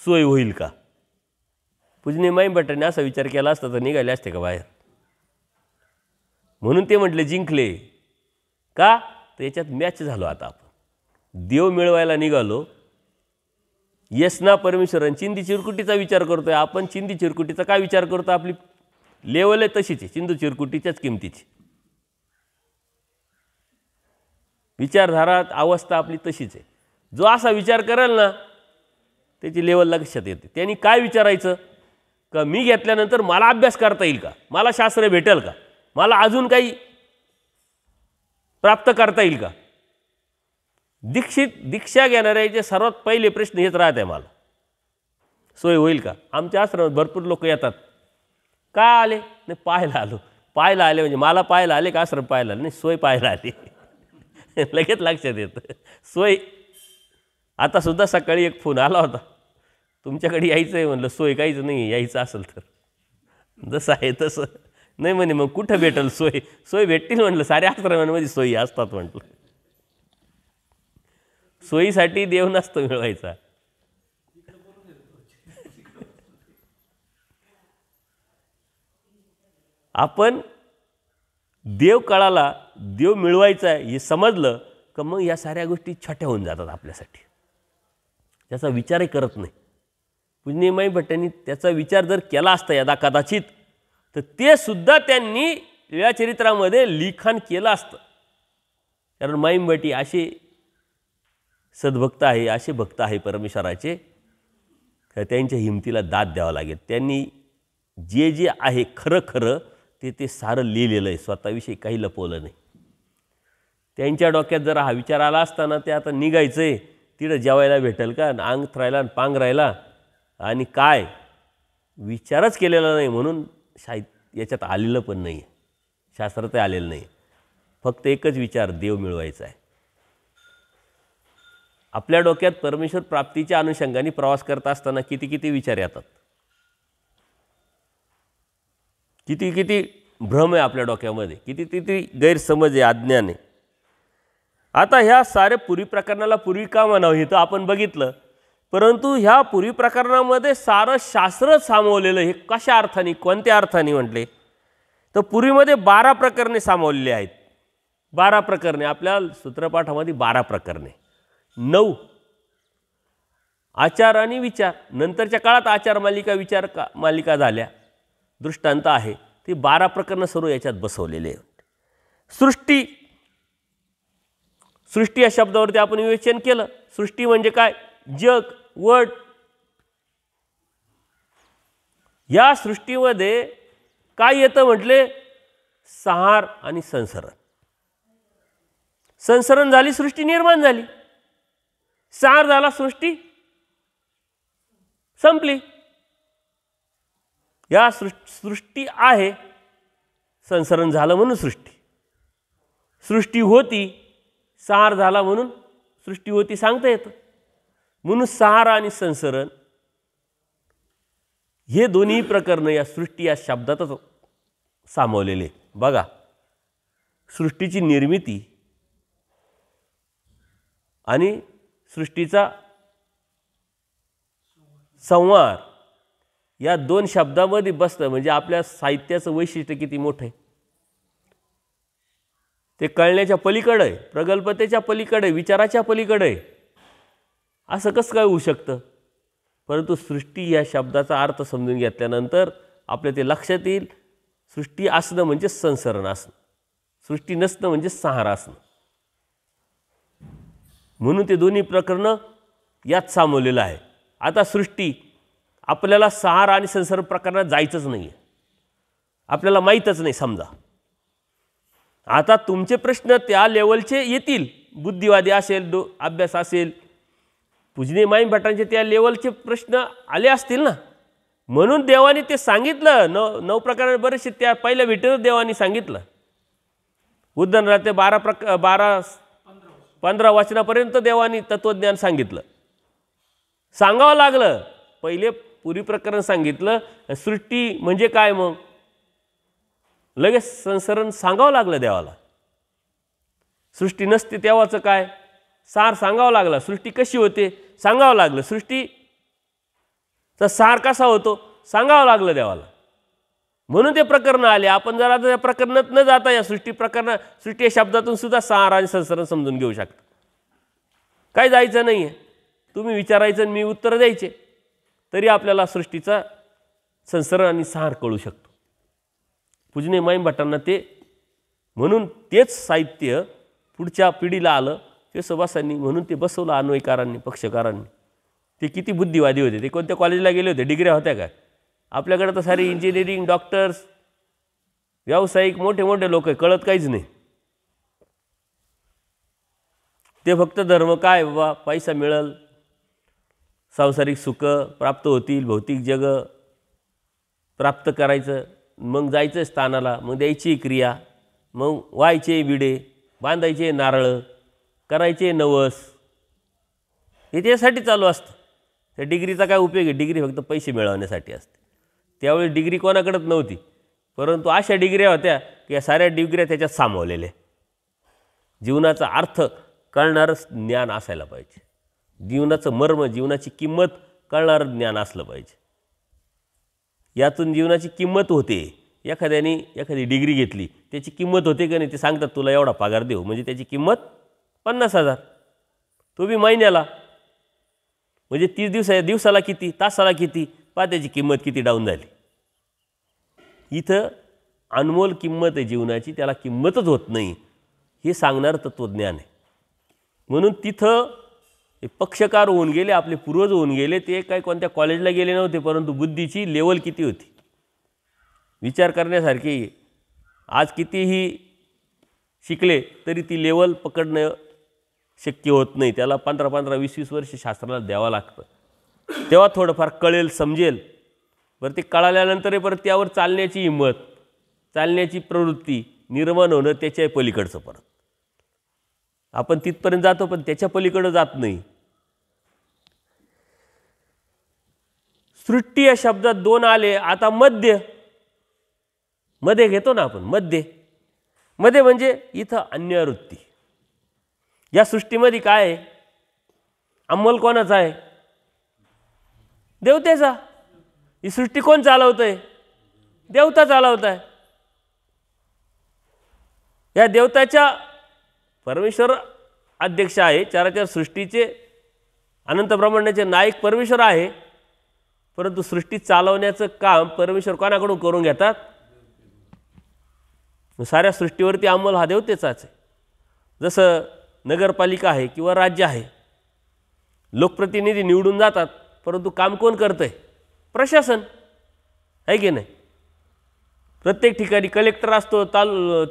सोय होईल का. पूजनीय माई भट्टांनी असा विचार केला असता तर निघाले असते का बाहेर. म्हणून ते म्हटले जिंकले का, तर याच्यात मॅच झालो. आता आपण देव मिळवायला निघालो. येस ना परमेश्वरन चिंदी चिरकुटीचा विचार करतोय आपण. चिंदी चिरकुटीचा काय विचार करतो, आपली लेवल आहे तशीच आहे, चिंदू चिरकुटीच्याच किमतीची विचारधारा अवस्था आपली तशीच आहे. जो असा विचार करेल ना त्याची लेवल लक्षात येते. त्यांनी काय विचारायचं का, मी घेतल्यानंतर मला अभ्यास करता येईल का, मला शास्त्र भेटेल का, मला अजून काही प्राप्त करता येईल का. दीक्षा घेणाऱ्याचे सर्वात पहिले प्रश्न हेच राहत आहे, मला सोय होईल का. आमच्या आश्रमात भरपूर लोक येतात, का आले, नाही पाहायला आलो. पाहायला आले म्हणजे मला पाहायला आले का आश्रम पाहायला आले, नाही सोय पाहायला आले. लगेच लक्षात येतं सोय. आता सुद्धा सकाळी एक फोन आला होता, तुमच्याकडे यायचं आहे. म्हणलं सोय काहीच नाही, यायचं असेल तर जसं आहे तसं. नाही म्हणे मग कुठं भेटेल सोय. सोय भेटतील म्हटलं, साऱ्या आश्रमांमध्ये सोयी असतात म्हटलं. सोयीसाठी देव नसतो मिळवायचा. आपण देव कळाला, देव मिळवायचा आहे हे समजलं का मग या साऱ्या गोष्टी छोट्या होऊन जातात आपल्यासाठी. त्याचा विचारही करत नाही. पूजनीय माई भट्टांनी त्याचा विचार जर केला असता यदा कदाचित, तर ते सुद्धा त्यांनी लीळाचरित्रामध्ये लिखाण केलं असतं. कारण माई भट्टी असे सद्भक्त आहे, असे भक्त आहे परमेश्वराचे, त्यांच्या हिमतीला दाद द्यावा लागेल. त्यांनी जे जे आहे खरं खरं ते सारं लिहिलेलं आहे, स्वतःविषयी काही लपवलं नाही. त्यांच्या डोक्यात जर हा विचार आला असताना ते आता निघायचं आहे, तिथं जेवायला भेटेल का, अंगथरायला पांघरायला, आणि काय विचारच केलेला नाही. म्हणून याच्यात आलेलं पण नाही, शास्त्रात आलेलं नाही. फक्त एकच विचार, देव मिळवायचा आहे. आपल्या डोक्यात परमेश्वर प्राप्तीच्या अनुषंगाने प्रवास करत असताना किती किती विचार येतात, किती किती भ्रम आहे आपल्या डोक्यामध्ये, किती किती गैरसमज आहे, अज्ञान आहे. आता ह्या सारे पुरी प्रकरणाला पूर्वी का म्हणावं हे तर आपण बघितलं. परंतु ह्या पूर्वी प्रकरणामध्ये सारं शास्त्र सामावलेलं. हे कशा अर्थाने, कोणत्या अर्थाने म्हटले तर पूर्वीमध्ये 12 प्रकरणे सामावलेली आहेत. 12 प्रकरणे आपल्या सूत्रपाठामध्ये 12 प्रकरणे. 9 आचार आणि विचार, नंतरच्या काळात आचार मालिका विचार मालिका झाल्या, दृष्टांत आहे. ती 12 प्रकरणं सर्व याच्यात बसवलेले आहेत. सृष्टी या शब्दावरती आपण विवेचन केलं. सृष्टी म्हणजे काय, जग, वर्ल्ड. या सृष्टीमध्ये काय येतं म्हटले, संहार आणि संसरण. संसरण झाली, सृष्टी निर्माण झाली. संहार झाला, सृष्टी संपली. या सृष्टी आहे, संसरण झालं म्हणून सृष्टी होती, संहार झाला म्हणून सृष्टी होती सांगता येतं. म्हणून संहार आणि संसरण हे दोन्ही प्रकरणं या सृष्टी या शब्दातच सामावलेले. बघा, सृष्टीची निर्मिती आणि सृष्टीचा संहार या 2 शब्दामध्ये बसतं. म्हणजे आपल्या साहित्याचं वैशिष्ट्य किती मोठं आहे. ते कळण्याच्या पलीकडे आहे, प्रगल्भतेच्या पलीकडे, विचाराच्या पलीकडे आहे. असं कसं काय होऊ शकतं. परंतु सृष्टी या शब्दाचा अर्थ समजून घेतल्यानंतर आपल्या ते लक्षात येईल, सृष्टी असणं म्हणजे संसरण असणं, सृष्टी नसणं म्हणजे संहार असणं. म्हणून ते दोन्ही प्रकरणं यात सामावलेलं आहे. आता सृष्टी आपल्याला संहार आणि संसरण प्रकरणात जायचंच नाही आहे, आपल्याला माहीतच नाही. समजा आता तुमचे प्रश्न त्या लेवलचे येतील, बुद्धिवादी असेल, अभ्यास असेल, पूजनीय माई भट्टांचे त्या लेवलचे प्रश्न आले असतील ना. म्हणून देवाने ते सांगितलं. 9 प्रकार बरेचसे त्या पहिल्या भेटीवर देवाने सांगितलं. उदाहरणार्थ 15 वचनापर्यंत देवाने तत्वज्ञान सांगितलं, सांगावं लागलं. पहिले पुरी प्रकरण सांगितलं, सृष्टी म्हणजे काय, मग लगेच संसरण सांगावं लागलं देवाला. सृष्टी नसते तेव्हाचं काय, सार सांगावं लागला. सृष्टी कशी होते सांगावं लागलं. सृष्टीचा सार कसा होतो सांगावं लागलं देवाला. म्हणून ते प्रकरण आले. आपण जर आता या प्रकरणात न जाता या सृष्टी या शब्दातून सुद्धा सार आणि संसार समजून घेऊ शकता. काय जायचं नाही आहे. तुम्ही विचारायचं आणि मी उत्तर द्यायचे, तरी आपल्याला सृष्टीचा संसार आणि सार कळू शकतो. पूजनीय माईम भट्टांना ते म्हणून तेच साहित्य पुढच्या पिढीला आलं केशवदासांनी, म्हणून ते बसवलं अन्वयकारांनी, पक्षकारांनी. ते किती बुद्धिवादी होते. ते कोणत्या कॉलेजला गेले होते, डिग्र्या होत्या काय? आपल्याकडे तर सारे इंजिनिअरिंग, डॉक्टर्स, व्यावसायिक मोठे मोठे लोक आहे, कळत काहीच नाही. ते फक्त धर्म काय बाबा, पैसा मिळेल, सांसारिक सुख प्राप्त होतील, भौतिक जग प्राप्त करायचं, मग जायचं स्थानाला, मग द्यायची क्रिया, मग व्हायचे विडे, बांधायचे नारळ, करायचे नवस, हे त्यासाठी चालू असतं. त्या डिग्रीचा काय उपयोग आहे? डिग्री फक्त पैसे मिळवण्यासाठी असते. त्यावेळी डिग्री कोणाकडेच नव्हती, परंतु अशा डिग्र्या होत्या की या साऱ्या डिग्र्या त्याच्यात सामावलेल्या. जीवनाचा अर्थ कळणारं ज्ञान असायला पाहिजे. जीवनाचं मर्म, जीवनाची किंमत कळणारं ज्ञान असलं पाहिजे. यातून जीवनाची किंमत होते. एखाद्याने एखादी डिग्री घेतली, त्याची किंमत होते का नाही ते सांगतात. तुला एवढा पगार देऊ, म्हणजे त्याची किंमत 50,000, तो बी महिन्याला, म्हणजे 30 दिवसाला किती, तासाला किती, पहा त्याची किंमत किती डाऊन झाली. इथं अनमोल किंमत आहे जीवनाची, त्याला किंमतच होत नाही, हे सांगणारं तत्त्वज्ञान आहे. म्हणून तिथं पक्षकार होऊन गेले, आपले पूर्वज होऊन गेले. ते काय कोणत्या कॉलेजला गेले नव्हते, परंतु बुद्धीची लेवल किती होती विचार करण्यासारखी. आज कितीही शिकले तरी ती लेवल पकडणं शक्य होत नाही. त्याला 15-15, 20-20 वर्ष शास्त्राला द्यावं लागतं, तेव्हा थोडंफार कळेल, समजेल. बरं, ते कळाल्यानंतर परत त्यावर चालण्याची हिंमत, चालण्याची प्रवृत्ती निर्माण होणं त्याच्या पलीकडचं. परत आपण तिथपर्यंत जातो, पण त्याच्या पलीकडं जात नाही. सृष्टी या शब्दात 2 आले. आता मध्ये घेतो ना आपण. मध्ये म्हणजे इथं अन्यवृत्ती. या सृष्टीमध्ये काय आहे? अंमल कोणाचा आहे? देवतेचा. ही सृष्टी कोण चालवतंय? देवता चालवत आहे. या देवताच्या, परमेश्वर अध्यक्ष आहे, चराचर सृष्टीचे अनंत ब्रह्मांडाचे नायक परमेश्वर आहे. परंतु सृष्टी चालवण्याचं काम परमेश्वर कोणाकडून करून घेतात? साऱ्या सृष्टीवरती अंमल हा देवतेचाच आहे. जसं नगरपालिका आहे किंवा राज्य आहे, लोकप्रतिनिधी निवडून जातात, परंतु काम कोण करतंय? प्रशासन आहे की नाही? प्रत्येक ठिकाणी कलेक्टर असतो,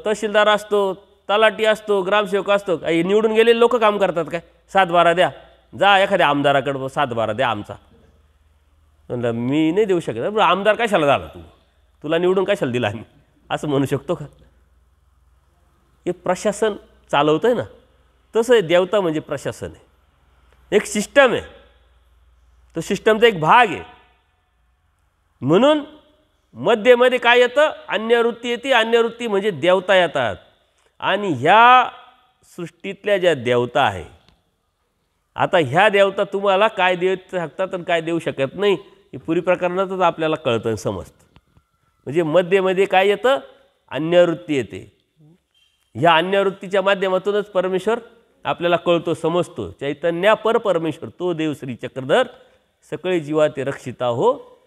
तहसीलदार असतो, तलाठी असतो, ग्रामसेवक असतो. काही निवडून गेलेले लोक काम करतात काय? 7-12 द्या, जा एखाद्या आमदाराकडं 7-12 द्या आमचा. म्हणलं मी नाही देऊ शकत. आमदार कशाला झाला तू? तुला निवडून कशाला दिला आम्ही? असं म्हणू शकतो का? हे प्रशासन चालवतं आहे ना, तसं देवता म्हणजे प्रशासन आहे, एक सिस्टम आहे. तो सिस्टमचा एक भाग आहे. म्हणून मध्ये काय येतं? अन्यवृत्ती येते. अन्यवृत्ती म्हणजे देवता येतात. आणि ह्या सृष्टीतल्या ज्या देवता आहे, आता ह्या देवता तुम्हाला काय देऊ शकतात आणि काय देऊ शकत नाही हे पुरी प्रकरणातच आपल्याला कळतं आणि समजतं. म्हणजे मध्ये काय येतं? अन्यवृत्ती येते. ह्या अन्यवृत्तीच्या माध्यमातूनच परमेश्वर आपल्याला कळतो, समजतो. चैतन्या परमेश्वर तो देव श्री चक्रधर, सकळे जीवा ते रक्षिता हो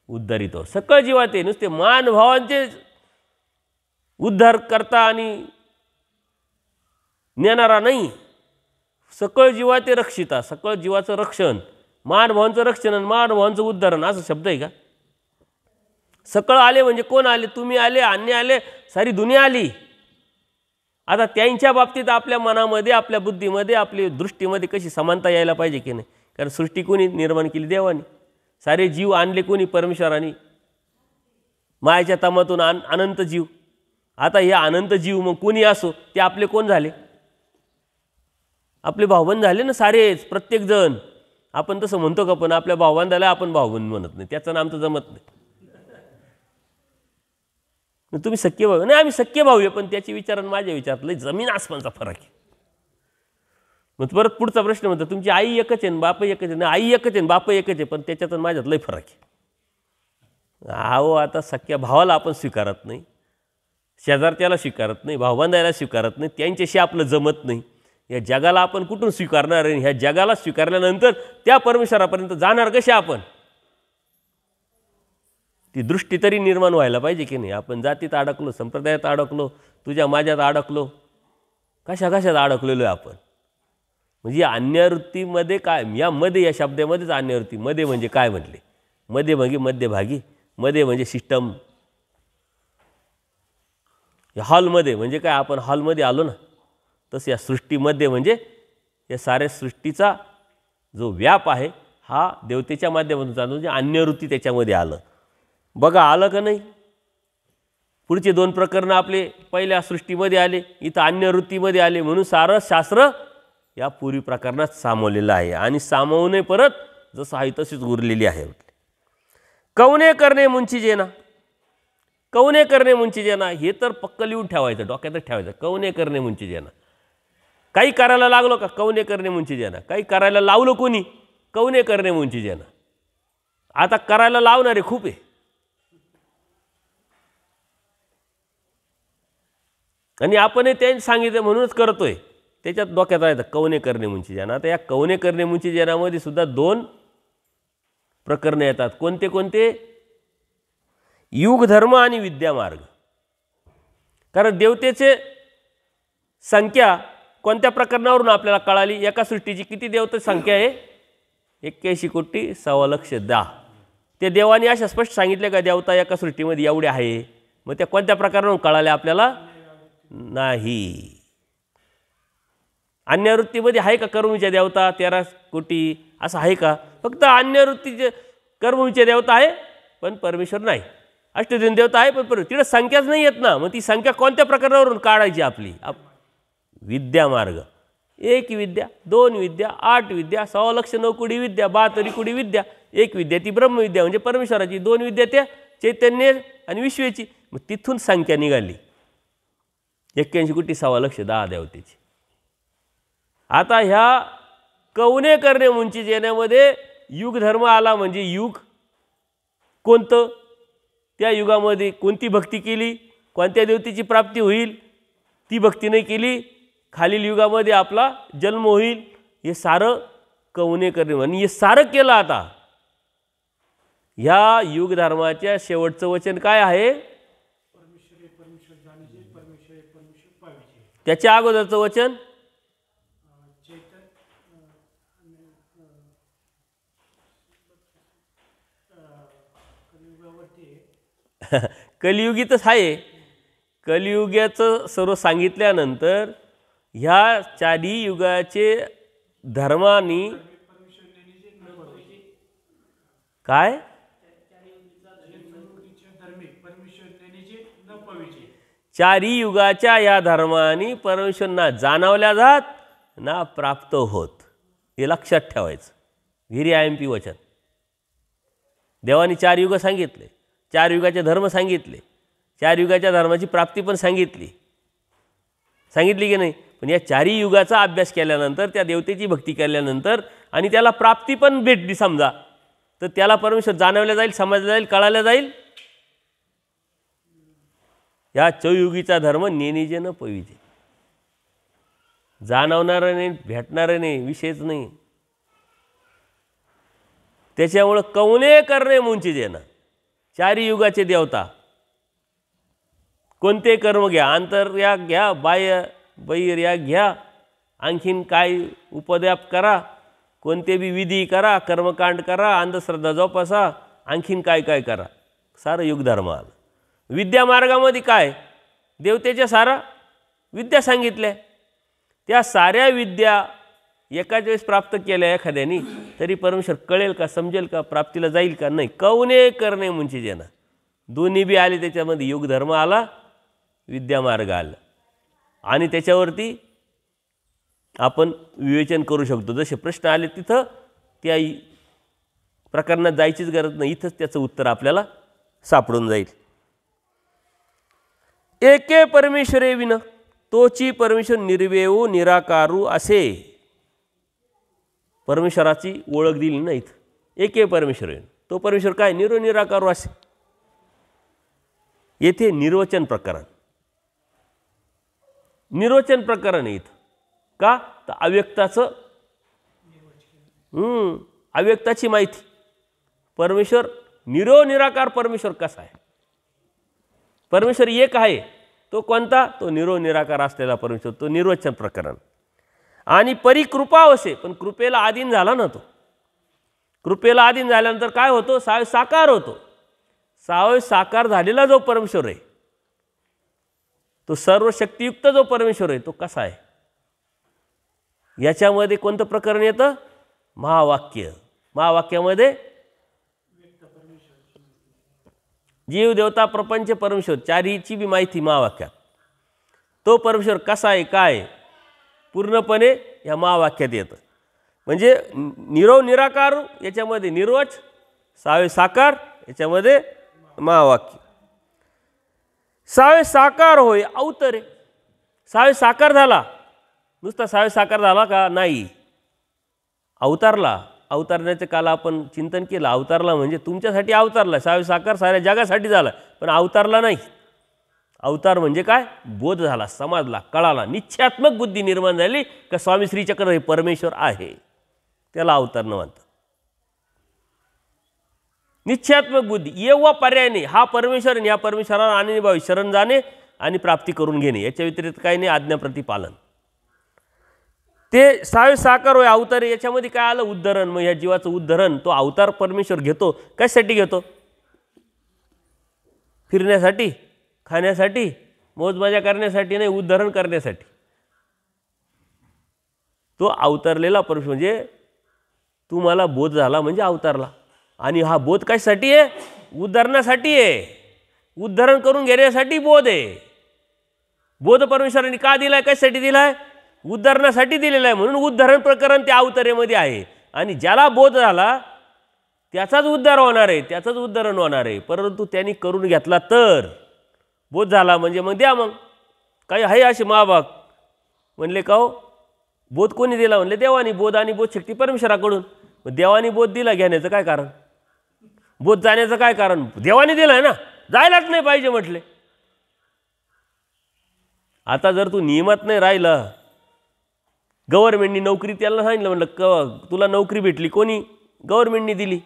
उद्धारित हो. सकळ जीवा ते नुसते मानभावांचे उद्धार करता आणि नेणारा नाही. सकळ जीवा ते रक्षिता, सकळ जीवाचं रक्षण, मानभावांचं रक्षण आणि मानभावांचं उद्धारण, असं शब्द आहे का? सकळ आले म्हणजे कोण आले? तुम्ही आले, अन्य आले, सारी दुनिया आली. आता त्यांच्या बाबतीत आपल्या मनामध्ये, आपल्या बुद्धीमध्ये, आपल्या दृष्टीमध्ये कशी समानता यायला पाहिजे की नाही? कारण सृष्टी कोणी निर्माण केली? देवाने. सारे जीव आणले कोणी? परमेश्वराने. मायाच्या तमातून अनंत जीव. आता हे अनंत जीव मग कोणी असो, ते आपले कोण झाले? आपले भावबंद झाले ना सारेच, प्रत्येकजण. आपण तसं म्हणतो का? पण आपल्या भावबंदाला आपण भावबंद म्हणत नाही, त्याचं नाम तर जमत नाही. तुम्ही सख्य भाऊ नाही, आम्ही सख्य भाऊ आहे, पण त्याचे विचार आणि माझ्या विचारात लई जमीन आसमानचा फरक आहे. मग परत पुढचा प्रश्न म्हणतो तुमची आई एकच आहे बाप एकच आहे ना, आई एकच आहे बाप एकच आहे, पण त्याच्यातून माझ्यात लय फरक आहे. अहो आता सख्या भावाला आपण स्वीकारत नाही, शेजारच्याला स्वीकारत नाही, भावबांधायला स्वीकारत नाही, त्यांच्याशी आपलं जमत नाही, या जगाला आपण कुठून स्वीकारणार आहे? ह्या जगाला स्वीकारल्यानंतर त्या परमेश्वरापर्यंत जाणार कशा आपण? ती दृष्टी तरी निर्माण व्हायला पाहिजे की नाही. आपण जातीत अडकलो, संप्रदायात अडकलो, तुझ्या माझ्यात अडकलो, कशात अडकलेलो आहे आपण. म्हणजे अन्यवृत्तीमध्ये काय, या शब्दामध्येच अन्यवृत्ती. मध्ये म्हणजे काय म्हटले? मध्ये म्हणजे मध्यभागी, मध्ये म्हणजे सिस्टम. हॉलमध्ये म्हणजे काय, आपण हॉलमध्ये आलो ना, तसं या सृष्टीमध्ये म्हणजे या साऱ्या सृष्टीचा जो व्याप आहे हा देवतेच्या माध्यमातून चालतो. म्हणजे अन्यवृत्ती त्याच्यामध्ये आलं. बघा आलं का नाही? पुढचे 2 प्रकरणं आपले पहिल्या सृष्टीमध्ये आले, इथं अन्यवृत्तीमध्ये आले. म्हणून सारं शास्त्र या पूर्वी प्रकरणात सामावलेलं आहे आणि सामावून परत जसं आहे तशीच उरलेली आहे. कवने करणे मुंची जेना, कवने करणे मुंची जेना हे तर पक्क लिहून ठेवायचं, डोक्यातच ठेवायचं. कवने करणे मुंची जेना, काही करायला लागलो का कवने करणे मुंची जेना, काही करायला लावलं कोणी कवने करणे मुंची जेना. आता करायला लावणारे खूप आहे आणि आपणही त्यांनी सांगितलं म्हणूनच करतोय, त्याच्यात डोक्यात राहायचं कवने करणे मुंची जेना. आता या कवने करणे मुंची जेनामध्ये सुद्धा 2 प्रकरणे येतात. कोणते कोणते? युग धर्म आणि विद्यामार्ग. कारण देवतेचे संख्या कोणत्या प्रकरणावरून आपल्याला कळाली? एका सृष्टीची किती देवता संख्या आहे? 81 कोटी 1,15,10,000. ते देवाने अशा स्पष्ट सांगितले का देवता एका सृष्टीमध्ये एवढे आहे? मग त्या कोणत्या प्रकारावरून कळाल्या आपल्याला? नाही. अन्यवृत्तीमध्ये आहे का कर्मविषय देवता 13 कोटी असं आहे का? फक्त अन्यवृत्तीचे कर्मविषय देवता आहे पण परमेश्वर नाही. अष्टदिन देवता आहे पण तिकडे संख्याच नाही येत ना. मग ती संख्या कोणत्या प्रकारावरून काढायची आपली? विद्यामार्ग. 1 विद्या, 2 विद्या, 8 विद्या, 1,9 कोटी विद्या, 72 कोटी विद्या. 1 विद्या ती ब्रह्मविद्या म्हणजे परमेश्वराची, 2 विद्या त्या चैतन्य आणि विश्वेची. मग तिथून संख्या निघाली 81 कोटी 1,10,10,000 देवतेची. आता ह्या कवने करणे मुंची जेण्यामध्ये युग धर्म आला. म्हणजे युग कोणतं, त्या युगामध्ये कोणती भक्ती केली, कोणत्या देवतेची प्राप्ती होईल, ती भक्ती नाही केली, खालील युगामध्ये आपला जन्म होईल. हे सारं कवने करणे आणि हे सारं केलं. आता ह्या युग धर्माच्या शेवटचं वचन काय आहे? त्याच्या अगोदरचं वचन कलियुगीतच आहे. कलियुगाचं सर्व सांगितल्यानंतर ह्या 4 युगाचे धर्मानी काय 4 युगाच्या या धर्मानी परमेश्वर ना जाणवल्या जात ना प्राप्त होत. हे लक्षात ठेवायचं. व्हेरी IMP वचन. देवानी 4 युग सांगितले, 4 युगाचे धर्म सांगितले, 4 युगाच्या धर्माची प्राप्ती पण सांगितली की नाही. पण या 4 युगाचा अभ्यास केल्यानंतर, त्या देवतेची भक्ती केल्यानंतर आणि त्याला प्राप्ती पण भेटली समजा, तर त्याला परमेश्वर जाणवल्या जाईल, समजल्या जाईल, कळायला जाईल. या चौयुगीचा धर्म नेनिजे न पविजे. जाणवणारं नाही, भेटणारं नाही, विषयच नाही. त्याच्यामुळं कवने करणे मुंची जेना. 4 युगाचे देवता कोणते कर्म घ्या, आंतर या घ्या, बाह्य बहिर या घ्या, आणखीन काय उपद्याप करा, कोणते बी विधी करा, कर्मकांड करा, अंधश्रद्धा जोपासा, आणखीन काय काय करा, सारं युगधर्म आलं. विद्यामार्गामध्ये काय? देवतेच्या सारा विद्या सांगितल्या. त्या साऱ्या विद्या एकाच वेळेस प्राप्त केल्या एखाद्याने तरी परमेश्वर कळेल का, समजेल का, प्राप्तीला जाईल का? नाही. कवने करणे मुंची जेना. दोन्ही बी आले त्याच्यामध्ये. युगधर्म आला, विद्यामार्ग आला आणि त्याच्यावरती आपण विवेचन करू शकतो. जसे प्रश्न आले तिथं त्या प्रकरणात जायचीच गरज नाही, इथंच त्याचं उत्तर आपल्याला सापडून जाईल. एके परमेश्वरे विन तोची परमेश्वर निर्वेऊ निराकारू असे. परमेश्वराची ओळख दिली नाही इथं. एके परमेश्वर आहे. तो परमेश्वर काय? निराकार वासी. येथे निर्वचन प्रकरण आहे इथं. का? तर अव्यक्ताची माहिती. परमेश्वर निराकार परमेश्वर कसा आहे? परमेश्वर एक आहे. तो कोणता? तो निराकार असलेला परमेश्वर. तो निर्वचन प्रकरण. आणि परिकृपावसे, पण कृपेला अधीन झाला ना तो. कृपेला अधीन झाल्यानंतर काय होतो? सावे साकार होतो. सावे साकार झालेला जो परमेश्वर आहे, तो सर्व शक्तियुक्त जो परमेश्वर आहे, तो कसा आहे? याच्यामध्ये कोणतं प्रकरण येतं? महावाक्य. महावाक्यामध्ये जीव, देवता, प्रपंच, परमेश्वर चारीची बी माहिती महावाक्यात. तो परमेश्वर कसा आहे, काय पूर्णपणे या महावाक्यात येतं. म्हणजे निराकार याच्यामध्ये निर्वच, सावे साकार याच्यामध्ये महावाक्य. सावे साकार होय अवतरे. सावे साकार झाला. नुसता सावे साकार झाला का? नाही. अवतारला. अवतारण्याचे काल आपण चिंतन केलं. अवतारला म्हणजे तुमच्यासाठी अवतारला. सावे साकार साऱ्या जगासाठी झाला, पण अवतारला नाही. अवतार म्हणजे काय? बोध झाला, समजला, कळाला, निश्चयात्मक बुद्धी निर्माण झाली का स्वामी श्रीचक्र हे परमेश्वर आहे, त्याला अवतार न म्हणतात. निश्चयात्मक बुद्धी येवा पर्याय नाही. हा परमेश्वर, या परमेश्वराला अनन्यभावी शरण जाणे आणि प्राप्ती करून घेणे, याच्या व्यतिरिक्त काही नाही. आज्ञाप्रती पालन. ते सावे साकार होय अवतार. याच्यामध्ये काय आलं? उद्धरण. मग या जीवाचं उद्धरण तो अवतार परमेश्वर घेतो. कशासाठी घेतो? फिरण्यासाठी, खाण्यासाठी, मौजमजा करण्यासाठी नाही, उद्धरण करण्यासाठी. तो अवतरलेला परमेश्वर म्हणजे तुम्हाला बोध झाला म्हणजे अवतारला. आणि हा बोध कशासाठी आहे? उद्धरणासाठी आहे. उद्धरण करून घेण्यासाठी बोध आहे. बोध परमेश्वराने का दिलाय? कशासाठी दिलाय? उद्धरणासाठी दिलेला आहे. म्हणून उद्धरण प्रकरण त्या अवतरेमध्ये आहे. आणि ज्याला बोध झाला त्याचाच उद्धार होणार आहे, त्याचंच उद्धरण होणार आहे. परंतु त्यांनी करून घेतला तर बोध झाला म्हणजे मग द्या. मग काही आहे असे महाभाग म्हणले का हो बोध कोणी दिला? म्हणले देवानी. बोध आणि बोधशक्ती परमेश्वराकडून. मग देवानी बोध दिला, घेण्याचं काय कारण? बोध जाण्याचं काय कारण? देवाने दिलाय ना, जायलाच नाही पाहिजे म्हटले. आता जर तू नियमात नाही राहिला, गव्हर्नमेंटनी नोकरी त्याला सांगितलं, म्हणलं तुला नोकरी भेटली, कोणी? गव्हर्नमेंटनी दिली.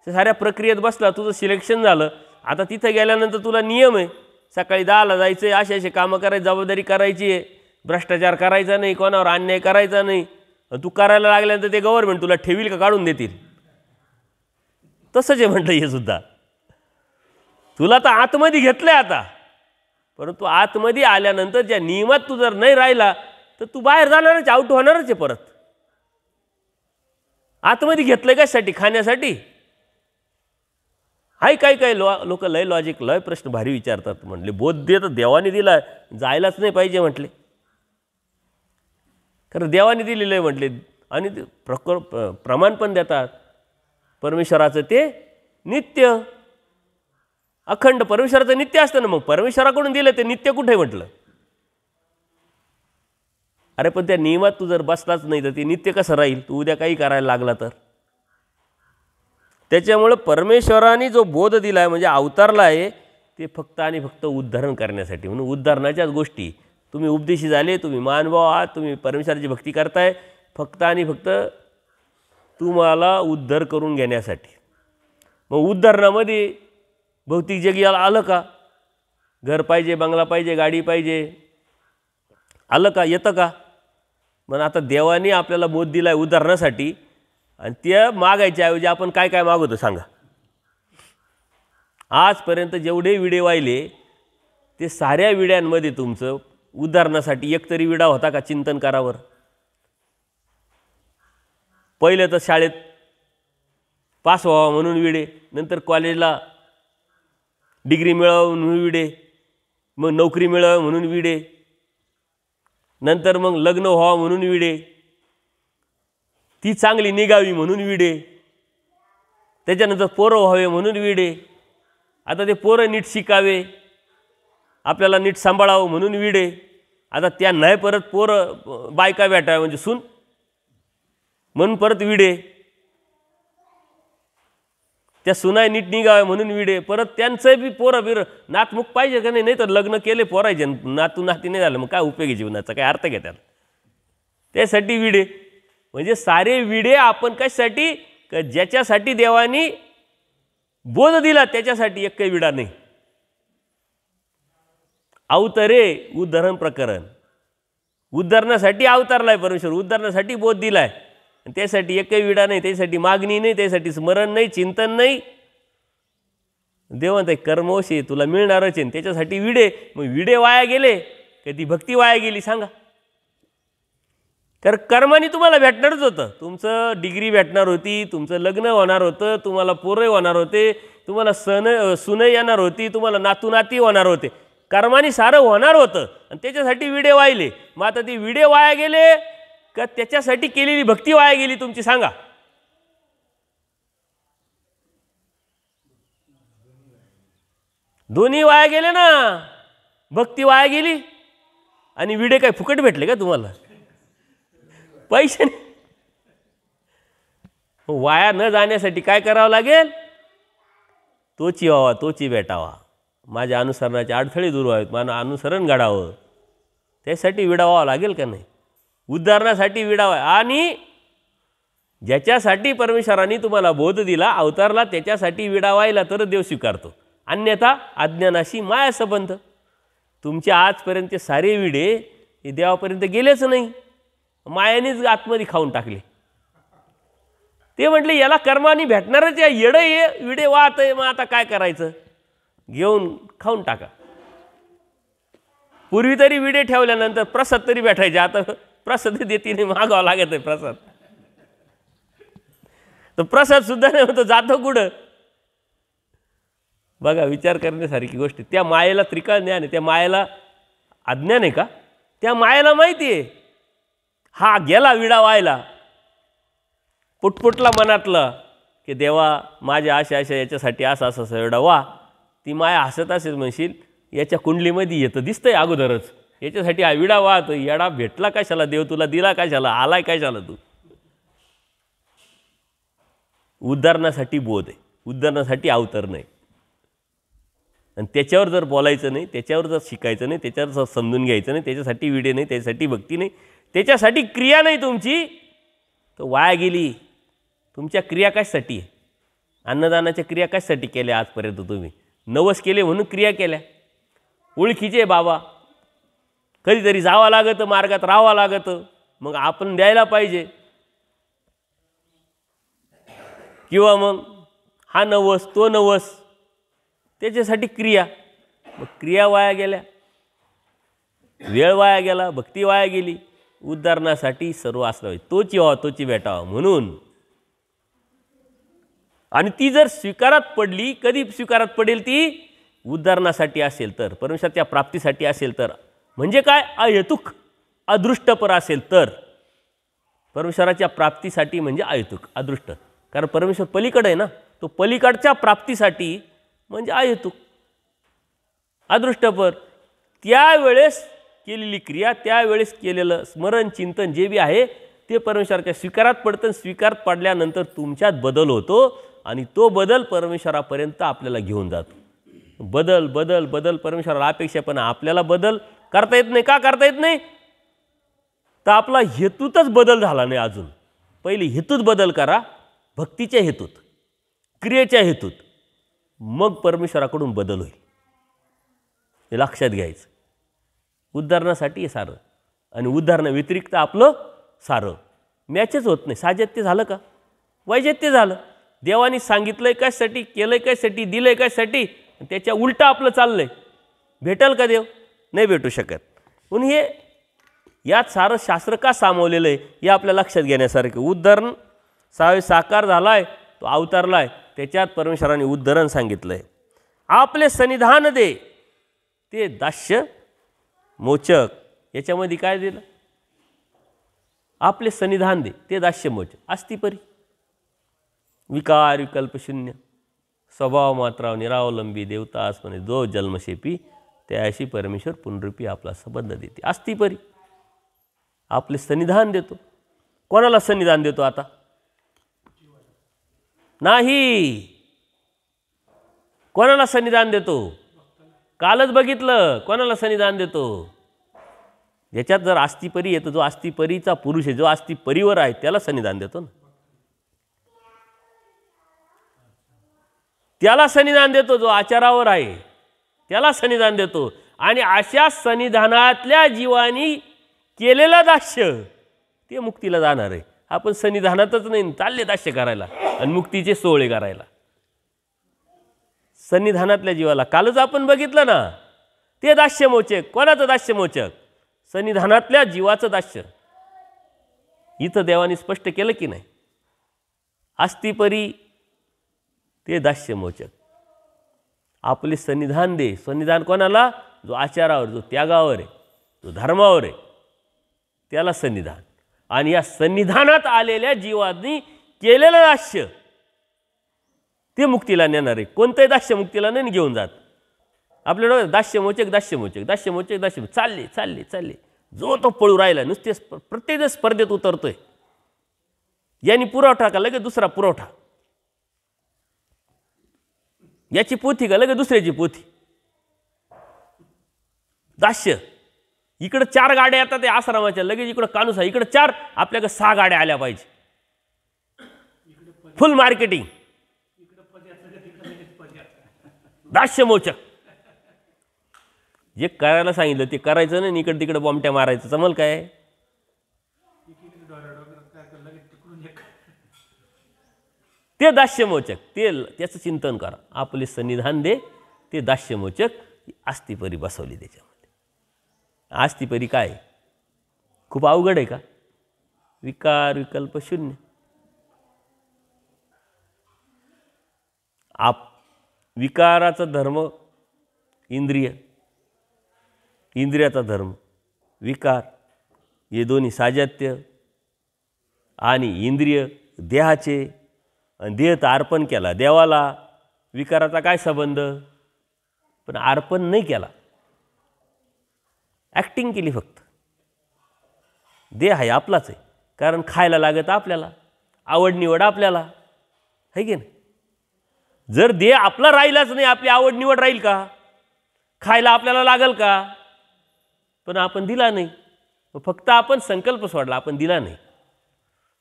साऱ्या प्रक्रियेत बसला, तुझं सिलेक्शन झालं. आता तिथं गेल्यानंतर तुला नियम आहे, सकाळी 10ला जायचं आहे, असे कामं करायची, जबाबदारी करायची आहे, भ्रष्टाचार करायचा नाही, कोणावर अन्याय करायचा नाही. तू करायला लागल्यानंतर ते गव्हर्नमेंट तुला ठेवील का काढून देतील? तसंच आहे म्हटलं हे सुद्धा. तुला तर आतमध्ये घेतलंय आता, परंतु आतमध्ये आल्यानंतर ज्या नियमात तू जर नाही राहिला तर तू बाहेर जाणारच, आउट होणारच आहे परत. आतमध्ये घेतलंय कशासाठी? खाण्यासाठी. हाय काही लोक लय लॉजिक, लय प्रश्न भारी विचारतात. म्हटले बोध देत देवाने दिला, जायलाच नाही पाहिजे म्हटले. खरं देवाने दिलेलं आहे म्हटले. आणि प्रमाण पण देतात परमेश्वराचं, ते नित्य अखंड परमेश्वराचं नित्य असतं ना. मग परमेश्वराकडून दिलं ते नित्य कुठे म्हटलं? अरे पण त्या नियमात तू जर बसलाच नाही तर ते नित्य कसं राहील? तू उद्या काही करायला लागला तर. त्याच्यामुळं परमेश्वराने जो बोध दिला आहे म्हणजे अवतारला आहे, ते फक्त आणि फक्त उद्धरण करण्यासाठी. म्हणून उद्धरणाच्याच गोष्टी. तुम्ही उपदेशी झाले, तुम्ही महानुभाव आहात, तुम्ही परमेश्वराची भक्ती करताय, फक्त आणि फक्त तुम्हाला उद्धार करून घेण्यासाठी. मग उद्धरणामध्ये भौतिक जग याला आलं का? घर पाहिजे, बंगला पाहिजे, गाडी पाहिजे, आलं का? येतं का? मग आता देवाने आपल्याला बोध दिला आहे उद्धरणासाठी, आणि त्या मागायच्या ऐवजी आपण काय काय मागवतो सांगा? आजपर्यंत जेवढे विडे वाहिले ते साऱ्या विड्यांमध्ये तुमचं उद्धरणासाठी एकतरी विडा होता का? चिंतन करावर. पहिलं तर शाळेत पास व्हावं म्हणून विडे, नंतर कॉलेजला डिग्री मिळावं म्हणून विडे, मग नोकरी मिळावं म्हणून विडे, नंतर मग लग्न व्हावं म्हणून विडे, ती चांगली निघावी म्हणून विडे, त्याच्यानंतर पोरं व्हावे म्हणून विडे, आता ते पोरं नीट शिकावे, आपल्याला नीट सांभाळावं म्हणून विडे, आता त्या नाही परत पोरं बायका भेटावे म्हणजे सून म्हणून परत विडे, त्या सुनाय नीट निघावे म्हणून विडे, परत त्यांचं बी पोरं बिरं नातमुख पाहिजे का नाही, नाही तर लग्न केले पोरायचे नातू नाती नाही झालं मग काय उपयोगी जीवनाचा, काय अर्थ घ्या त्याला, त्यासाठी विडे. म्हणजे सारे विडे आपण कशासाठी, का ज्याच्यासाठी देवानी बोध दिला त्याच्यासाठी एक काही विडा नाही. अवतरे उद्धरण प्रकरण, उद्धरणासाठी अवतारलाय परमेश्वर, उद्धरणासाठी बोध दिलाय, त्यासाठी एक काही विडा नाही, त्यासाठी मागणी नाही, त्यासाठी स्मरण नाही, चिंतन नाही. देवांत कर्मवशी तुला मिळणारच आहे, त्याच्यासाठी विडे. मग विडे वाया गेले का ती भक्ती वाया गेली सांगा. तर कर्माने तुम्हाला भेटणारच होतं, तुमचं डिग्री भेटणार होती, तुमचं लग्न होणार होतं, तुम्हाला पोरं होणार होते, तुम्हाला सुने येणार होती, तुम्हाला नातू नाती होणार होते, कर्माने सारं होणार होतं आणि त्याच्यासाठी विडे वाहिले. मग आता ती विडे वाया गेले का त्याच्यासाठी केलेली भक्ती वाया गेली तुमची सांगा. दोन्ही वाया गेले ना, भक्ती वाया गेली आणि विडे काय फुकट भेटले का तुम्हाला, पैसे नाही. वाया न जाण्यासाठी काय करावं लागेल, तोची व्हावा तोची भेटावा, माझ्या अनुसरणाचे अडथळे दूर व्हावेत, माझं अनुसरण घडावं, त्यासाठी विडा व्हावं लागेल का नाही. उद्धारणासाठी विडा व्हा, आणि ज्याच्यासाठी परमेश्वराने तुम्हाला बोध दिला अवतारला त्याच्यासाठी विडा व्हायला तर देव स्वीकारतो, अन्यथा अज्ञानाशी माया संबंध. तुमचे आजपर्यंतचे सारे विडे हे देवापर्यंत गेलेच नाही, मायानेच आतमध्ये खाऊन टाकले. ते म्हटले याला कर्माने भेटणारच, या येडं ये विडे वाहत आहे, मग आता काय करायचं, घेऊन खाऊन टाका. पूर्वी तरी विडे ठेवल्यानंतर प्रसाद तरी भेटायचे, आता प्रसाद देतीने मागावं लागत आहे प्रसाद, तर प्रसाद सुद्धा नाही होतो, जातो कुठं. बघा विचार करण्यासारखी गोष्ट. त्या मायेला त्रिकाळ ज्ञान आहे, त्या मायेला अज्ञान आहे का, त्या मायेला माहिती आहे हा गेला विडा व्हायला, पुटपुटला मनातलं की देवा माझ्या आशा आशा याच्यासाठी असा असा विडा वा. ती माया हसत असेल, म्हणशील याच्या कुंडलीमध्ये येतं दिसतंय अगोदरच, याच्यासाठी हा विडा वाहतो, येडा भेटला कशाला, देव तुला दिला कशाला, आलाय कशाला तू. उद्धारणासाठी बोध आहे, उद्धारणासाठी अवतार नाही. आणि त्याच्यावर जर बोलायचं नाही, त्याच्यावर जर शिकायचं नाही, त्याच्यावर जर समजून घ्यायचं नाही, त्याच्यासाठी विडे नाही, त्याच्यासाठी भक्ती नाही, त्याच्यासाठी क्रिया नाही तुमची, तर वाया गेली. तुमच्या क्रिया कशासाठी आहे, अन्नदानाच्या क्रिया कशासाठी केल्या आजपर्यंत तुम्ही, नवस केले म्हणून क्रिया केल्या. ओळखीचे बाबा, कधीतरी जावं लागतं, मार्गात राहावं लागतं, मग आपण द्यायला पाहिजे. किंवा मग हा नवस तो नवस, त्याच्यासाठी क्रिया, मग क्रिया वाया गेल्या, वेळ वाया गेला, भक्ती वाया गेली. उद्धारणासाठी सर्व असलं पाहिजे, तोची व्हावा तोची भेटावा म्हणून. आणि ती जर स्वीकारात पडली, कधी स्वीकारात पडेल ती, उद्धारणासाठी असेल तर, परमेश्वराच्या प्राप्तीसाठी असेल तर, म्हणजे काय अहेतुक अदृष्टपर असेल तर. परमेश्वराच्या प्राप्तीसाठी म्हणजे अहेतुक अदृष्ट, कारण परमेश्वर पलीकडे आहे ना, तो पलीकडच्या प्राप्तीसाठी म्हणजे अहेतुक अदृष्टपर. त्यावेळेस केलेली क्रिया, त्यावेळेस केलेलं स्मरण चिंतन जे बी आहे ते परमेश्वराच्या स्वीकारात पडतं. स्वीकारात पडल्यानंतर तुमच्यात बदल होतो आणि तो बदल परमेश्वरापर्यंत आपल्याला घेऊन जातो. बदल बदल बदल परमेश्वराला अपेक्षा, पण आपल्याला बदल करता येत नाही. का करता येत नाही, तर आपला हेतूतच बदल झाला नाही अजून. पहिले हेतूत बदल करा, भक्तीच्या हेतूत, क्रियेच्या हेतूत, मग परमेश्वराकडून बदल होईल. हे लक्षात घ्यायचं. उद्धारणासाठी हे सारं आणि उद्धारणा व्यतिरिक्त आपलं सारं मॅचच होत नाही. साजत्य झालं का, वैजत्य झालं. देवानी सांगितलंय कशासाठी, केलंय कशासाठी, दिलंय कशासाठी, त्याच्या उलटं आपलं चाललंय. भेटेल का देव, नाही भेटू शकत. म्हणून हे यात सारं शास्त्र का सामावलेलं आहे हे आपल्या लक्षात घेण्यासारखं. उद्धरण साकार झाला आहे, तो अवतारला आहे, त्याच्यात परमेश्वराने उद्धरण सांगितलं आहे. आपले सन्निधान दे ते दास्य मोचक. याच्यामध्ये काय दिलं, आपले सन्निधान दे ते दास्य मोचक. अस्तिपरी विकार विकल्प शून्य, स्वभाव मात्रा निरावलंबी देवतास म्हणे जो जन्मशेपी त्याशी परमेश्वर पुनरूपी आपला संबंध देते. अस्तिपरी आपले सन्निधान देतो. कोणाला सन्निधान देतो आता? नाही. कोणाला सन्निधान देतो? कालच बघितलं कोणाला सन्निधान देतो. याच्यात जर आस्तिपरी येतो, जो आस्तिपरीचा पुरुष आहे, जो आस्तिपरीवर आहे, त्याला सन्निधान देतो ना. त्याला सन्निधान देतो. जो आचारावर आहे त्याला सन्निधान देतो. आणि अशा सन्निधानातल्या जीवानी केलेलं दास्य ते मुक्तीला जाणार आहे. आपण सन्निधानातच नाही, चालले दास्य करायला आणि मुक्तीचे सोहळे करायला. सन्निधानातल्या जीवाला कालच आपण बघितलं ना, ते दास्यमोचक. कोणाचं दास्यमोचक? सन्निधानातल्या जीवाचं दास्य. इथं देवाने स्पष्ट केलं की नाही? आस्तिपरी ते दास्यमोचक. आपले सन्निधान दे. सन्निधान कोणाला? जो आचारावर, जो त्यागावर आहे, जो धर्मावर आहे, त्याला सन्निधान. आणि या सन्निधानात आलेल्या जीवांनी केलेलं दास्य ते मुक्तीला नेणार आहे. कोणतंही दास्य मुक्तीला नाही घेऊन जात. आपल्याला दास्यमोचक दास्यमोचक दास्यमोचक दास्यमोचक चालले चालले चालले. जो तो पळू राहिला, नुसते प्रत्येक स्पर्धेत उतरतोय. यांनी पुरवठा का लगेच दुसरा पुरवठा, याची पोथी का लगेच दुसऱ्याची पोथी. दास्य. इकडे 4 गाड्या येतात त्या आश्रमाच्या, लगेच इकडं कानुसा, इकडे 4, आपल्याकडे 6 गाड्या आल्या पाहिजे. Full marketing. दास्यमोचक. जे करायला सांगितलं ते करायचं नाही, इकडे तिकडे बॉम्बट्या मारायचं. जमल काय? ते दास्यमोचक. त्याचं चिंतन करा. आपले सन्निधान दे. ते दास्यमोचक. आस्तिपरी बसवली त्याच्यामध्ये. आस्तिपरी काय? खूप अवघड आहे का? विकार विकल्प शून्य. विकाराचा धर्म इंद्रिय, इंद्रियाचा धर्म विकार, हे दोन्ही साजात्य. आणि इंद्रिय देहाचे, आणि देह तर अर्पण केला देवाला. विकाराचा काय संबंध? पण अर्पण नाही केला, ॲक्टिंग केली फक्त. देह आहे आपलाच आहे, कारण खायला लागत आपल्याला, आवड निवड आपल्याला आहे की नाही. जर देह आपला राहिलाच नाही, आपली आवड निवड राहील का? खायला आपल्याला लागल का? पण आपण दिला नाही. फक्त आपण संकल्प सोडला, आपण दिला नाही.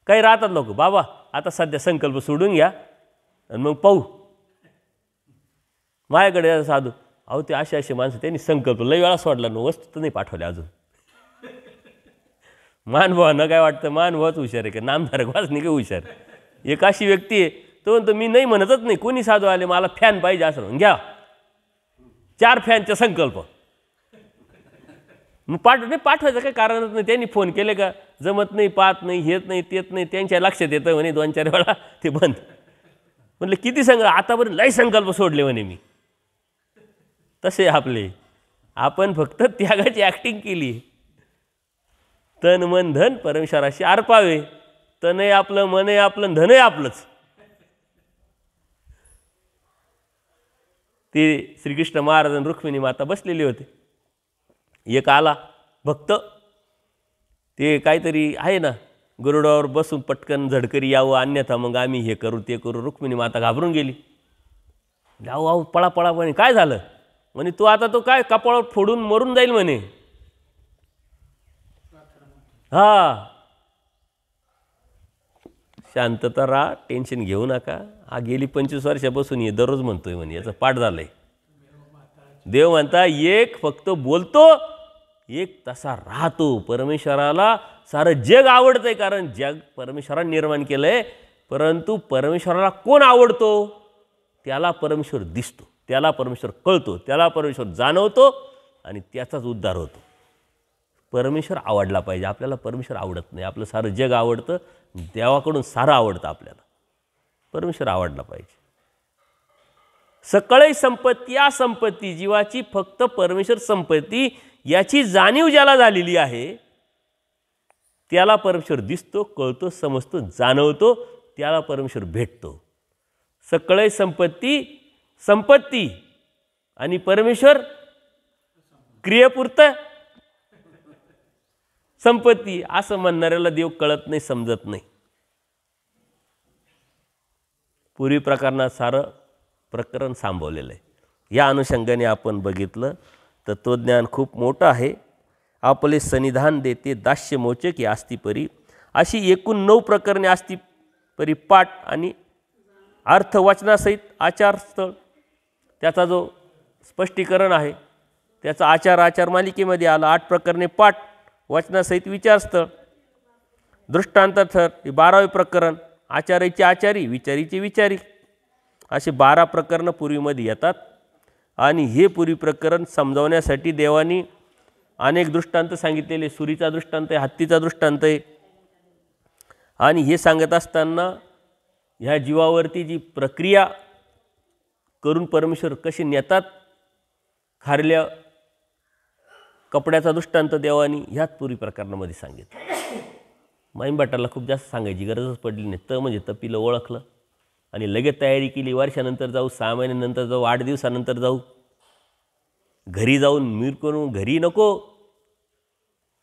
काही राहतात लोक, बाबा आता सध्या संकल्प सोडून घ्या आणि मग पाहू. माझ्याकडे साधू, अहो ते असे माणसं, त्यांनी संकल्प लई वेळा सोडला ना, वस्तू तर नाही पाठवल्या अजून. मानभावानं काय वाटतं, मानभावाच हुशार आहे का? नामधारक वाच नाही का हुशार? एक अशी व्यक्ती आहे, तो म्हणतो मी नाही म्हणतच नाही. कोणी साधू आले, मला फॅन पाहिजे असं म्हणून घ्या, 4 फॅनचा संकल्प. मग पाठवायचं काय कारणच नाही. त्यांनी फोन केले का, जमत नाही, पाहत नाही, हेत नाही, तेत नाही. त्यांच्या लक्षात येतं म्हणे 2-4 वेळा ते बंद. म्हटलं किती आतापर्यंत लय संकल्प सोडले म्हणे मी. तसे आपले, आपण फक्त त्यागाची ॲक्टिंग केली. तन मन धन परमेश्वराशी अर्पावे. तनही आपलं, मनही आपलं, धनही आपलंच. ते श्रीकृष्ण महाराज आणि रुक्मिणी माता बसलेले होते. एक आला भक्त, ते काहीतरी आहे ना, गरुडावर बसून पटकन झडकरी यावं, अन्यथा मग आम्ही हे करू ते करू. रुक्मिणी माता घाबरून गेली. जाऊ आऊ पळा पळा. म्हणे काय झालं? म्हणे तू आता तो काय कपाळावर फोडून मरून जाईल म्हणे. हा, शांतता राहा, टेन्शन घेऊ नका. हा गेली 25 वर्षापासून हे दररोज म्हणतोय म्हणे, याचं पाठ झालंय. देव म्हणता एक फक्त बोलतो, एक तसा राहतो. परमेश्वराला सारं जग आवडतंय, कारण जग परमेश्वराने निर्माण केलंय. परंतु परमेश्वराला कोण आवडतो? त्याला परमेश्वर दिसतो, त्याला परमेश्वर कळतो, त्याला परमेश्वर जाणवतो आणि त्याचाच उद्धार होतो. परमेश्वर आवडला पाहिजे. आपल्याला परमेश्वर आवडत नाही. आपलं सारं जग आवडतं, देवाकडून सारं आवडतं आपल्याला. परमेश्वर आवडला पाहिजे. सकळही संपत्ती या संपत्ती जीवाची फक्त परमेश्वर संपत्ती याची जाणीव ज्याला झालेली आहे, त्याला परमेश्वर दिसतो, कळतो, समजतो, जाणवतो. त्याला परमेश्वर भेटतो. सकळही संपत्ती संपत्ती आणि परमेश्वर क्रियेपुरतं संपत्ती असं म्हणणाऱ्याला देव कळत नाही, समजत नाही. पूर्वी प्रकरणात सारं प्रकरण सांभाळलेलं आहे. या अनुषंगाने आपण बघितलं तत्त्वज्ञान खूप मोठं आहे. आपले सन्निधान देते दास्य मोचके आस्तीपरी, अशी एकूण 9 प्रकरणे आस्तीपरी पाठ आणि अर्थवचनासहित आचारस्थळ त्याचा जो स्पष्टीकरण आहे त्याचा आचार मालिकेमध्ये आला. 8 प्रकरणे पाठ वचनासहित विचारस्थळ, दृष्टांत थर हे 12वे प्रकरण, आचार्याचे आचारी विचारीचे विचारी, असे 12 प्रकरणं पूर्वीमध्ये येतात. आणि हे पूर्वी प्रकरण समजावण्यासाठी देवानी अनेक दृष्टांत सांगितलेले. सुरीचा दृष्टांत आहे, हत्तीचा दृष्टांत आहे. आणि हे सांगत असताना ह्या जीवावरती जी प्रक्रिया करून परमेश्वर कशी नेतात, खारल्या कपड्याचा दृष्टांत देवानी ह्याच पूर्वी प्रकरणामध्ये सांगितलं. माईंबाटाला खूप जास्त सांगायची गरजच पडली नाही. म्हणजे तपीला ओळखलं आणि लगेच तयारी केली. वर्षानंतर जाऊ, 6 महिन्यानंतर जाऊ, 8 दिवसानंतर जाऊ. घरी जाऊन मिरकून घरी नको,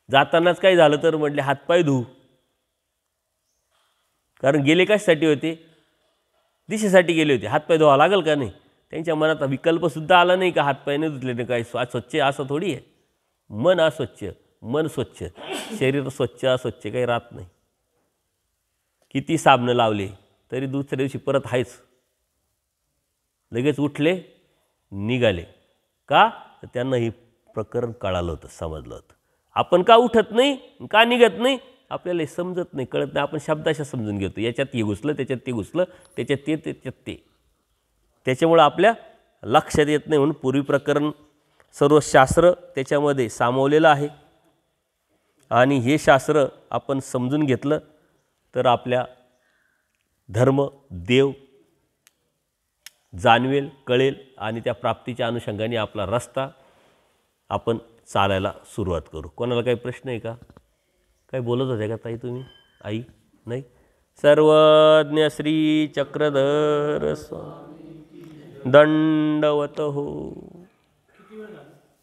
जातानाच काय झालं तर म्हटले हातपाय धुऊ. कारण गेले कशासाठी होते? दिशेसाठी गेले होते. हातपाय धुवा लागेल का नाही? त्यांच्या मनात विकल्पसुद्धा आला नाही का हातपाय नाही धुतले काय स्वच्छ, असं थोडी आहे. मन अस्वच्छ, मन स्वच्छ, शरीर स्वच्छ अस्वच्छ काही राहत नाही. किती साबणं लावले तरी दुसऱ्या दिवशी परत आहेच. लगेच उठले, निघाले. का? तर त्यांना हे प्रकरण कळालं होतं, समजलं होतं. आपण का उठत नाही, का निघत नाही, आपल्याला हे समजत नाही, कळत नाही. आपण शब्दाशा समजून घेतो. याच्यात हे घुसलं, त्याच्यात ते घुसलं, त्याच्यात ते, त्याच्यात ते. त्याच्यामुळं आपल्या लक्षात येत नाही. म्हणून पूर्वी प्रकरण सर्व शास्त्र त्याच्यामध्ये सामावलेलं आहे. आणि हे शास्त्र आपण समजून घेतलं तर आपल्या धर्म, देव जाणवेल, कळेल आणि त्या प्राप्तीच्या अनुषंगाने आपला रस्ता आपण चालायला सुरुवात करू. कोणाला काही प्रश्न आहे का? काही बोलत होते का ताई तुम्ही? आई? नाही? सर्वज्ञ श्री चक्रधर स्वामी दंडवत हो.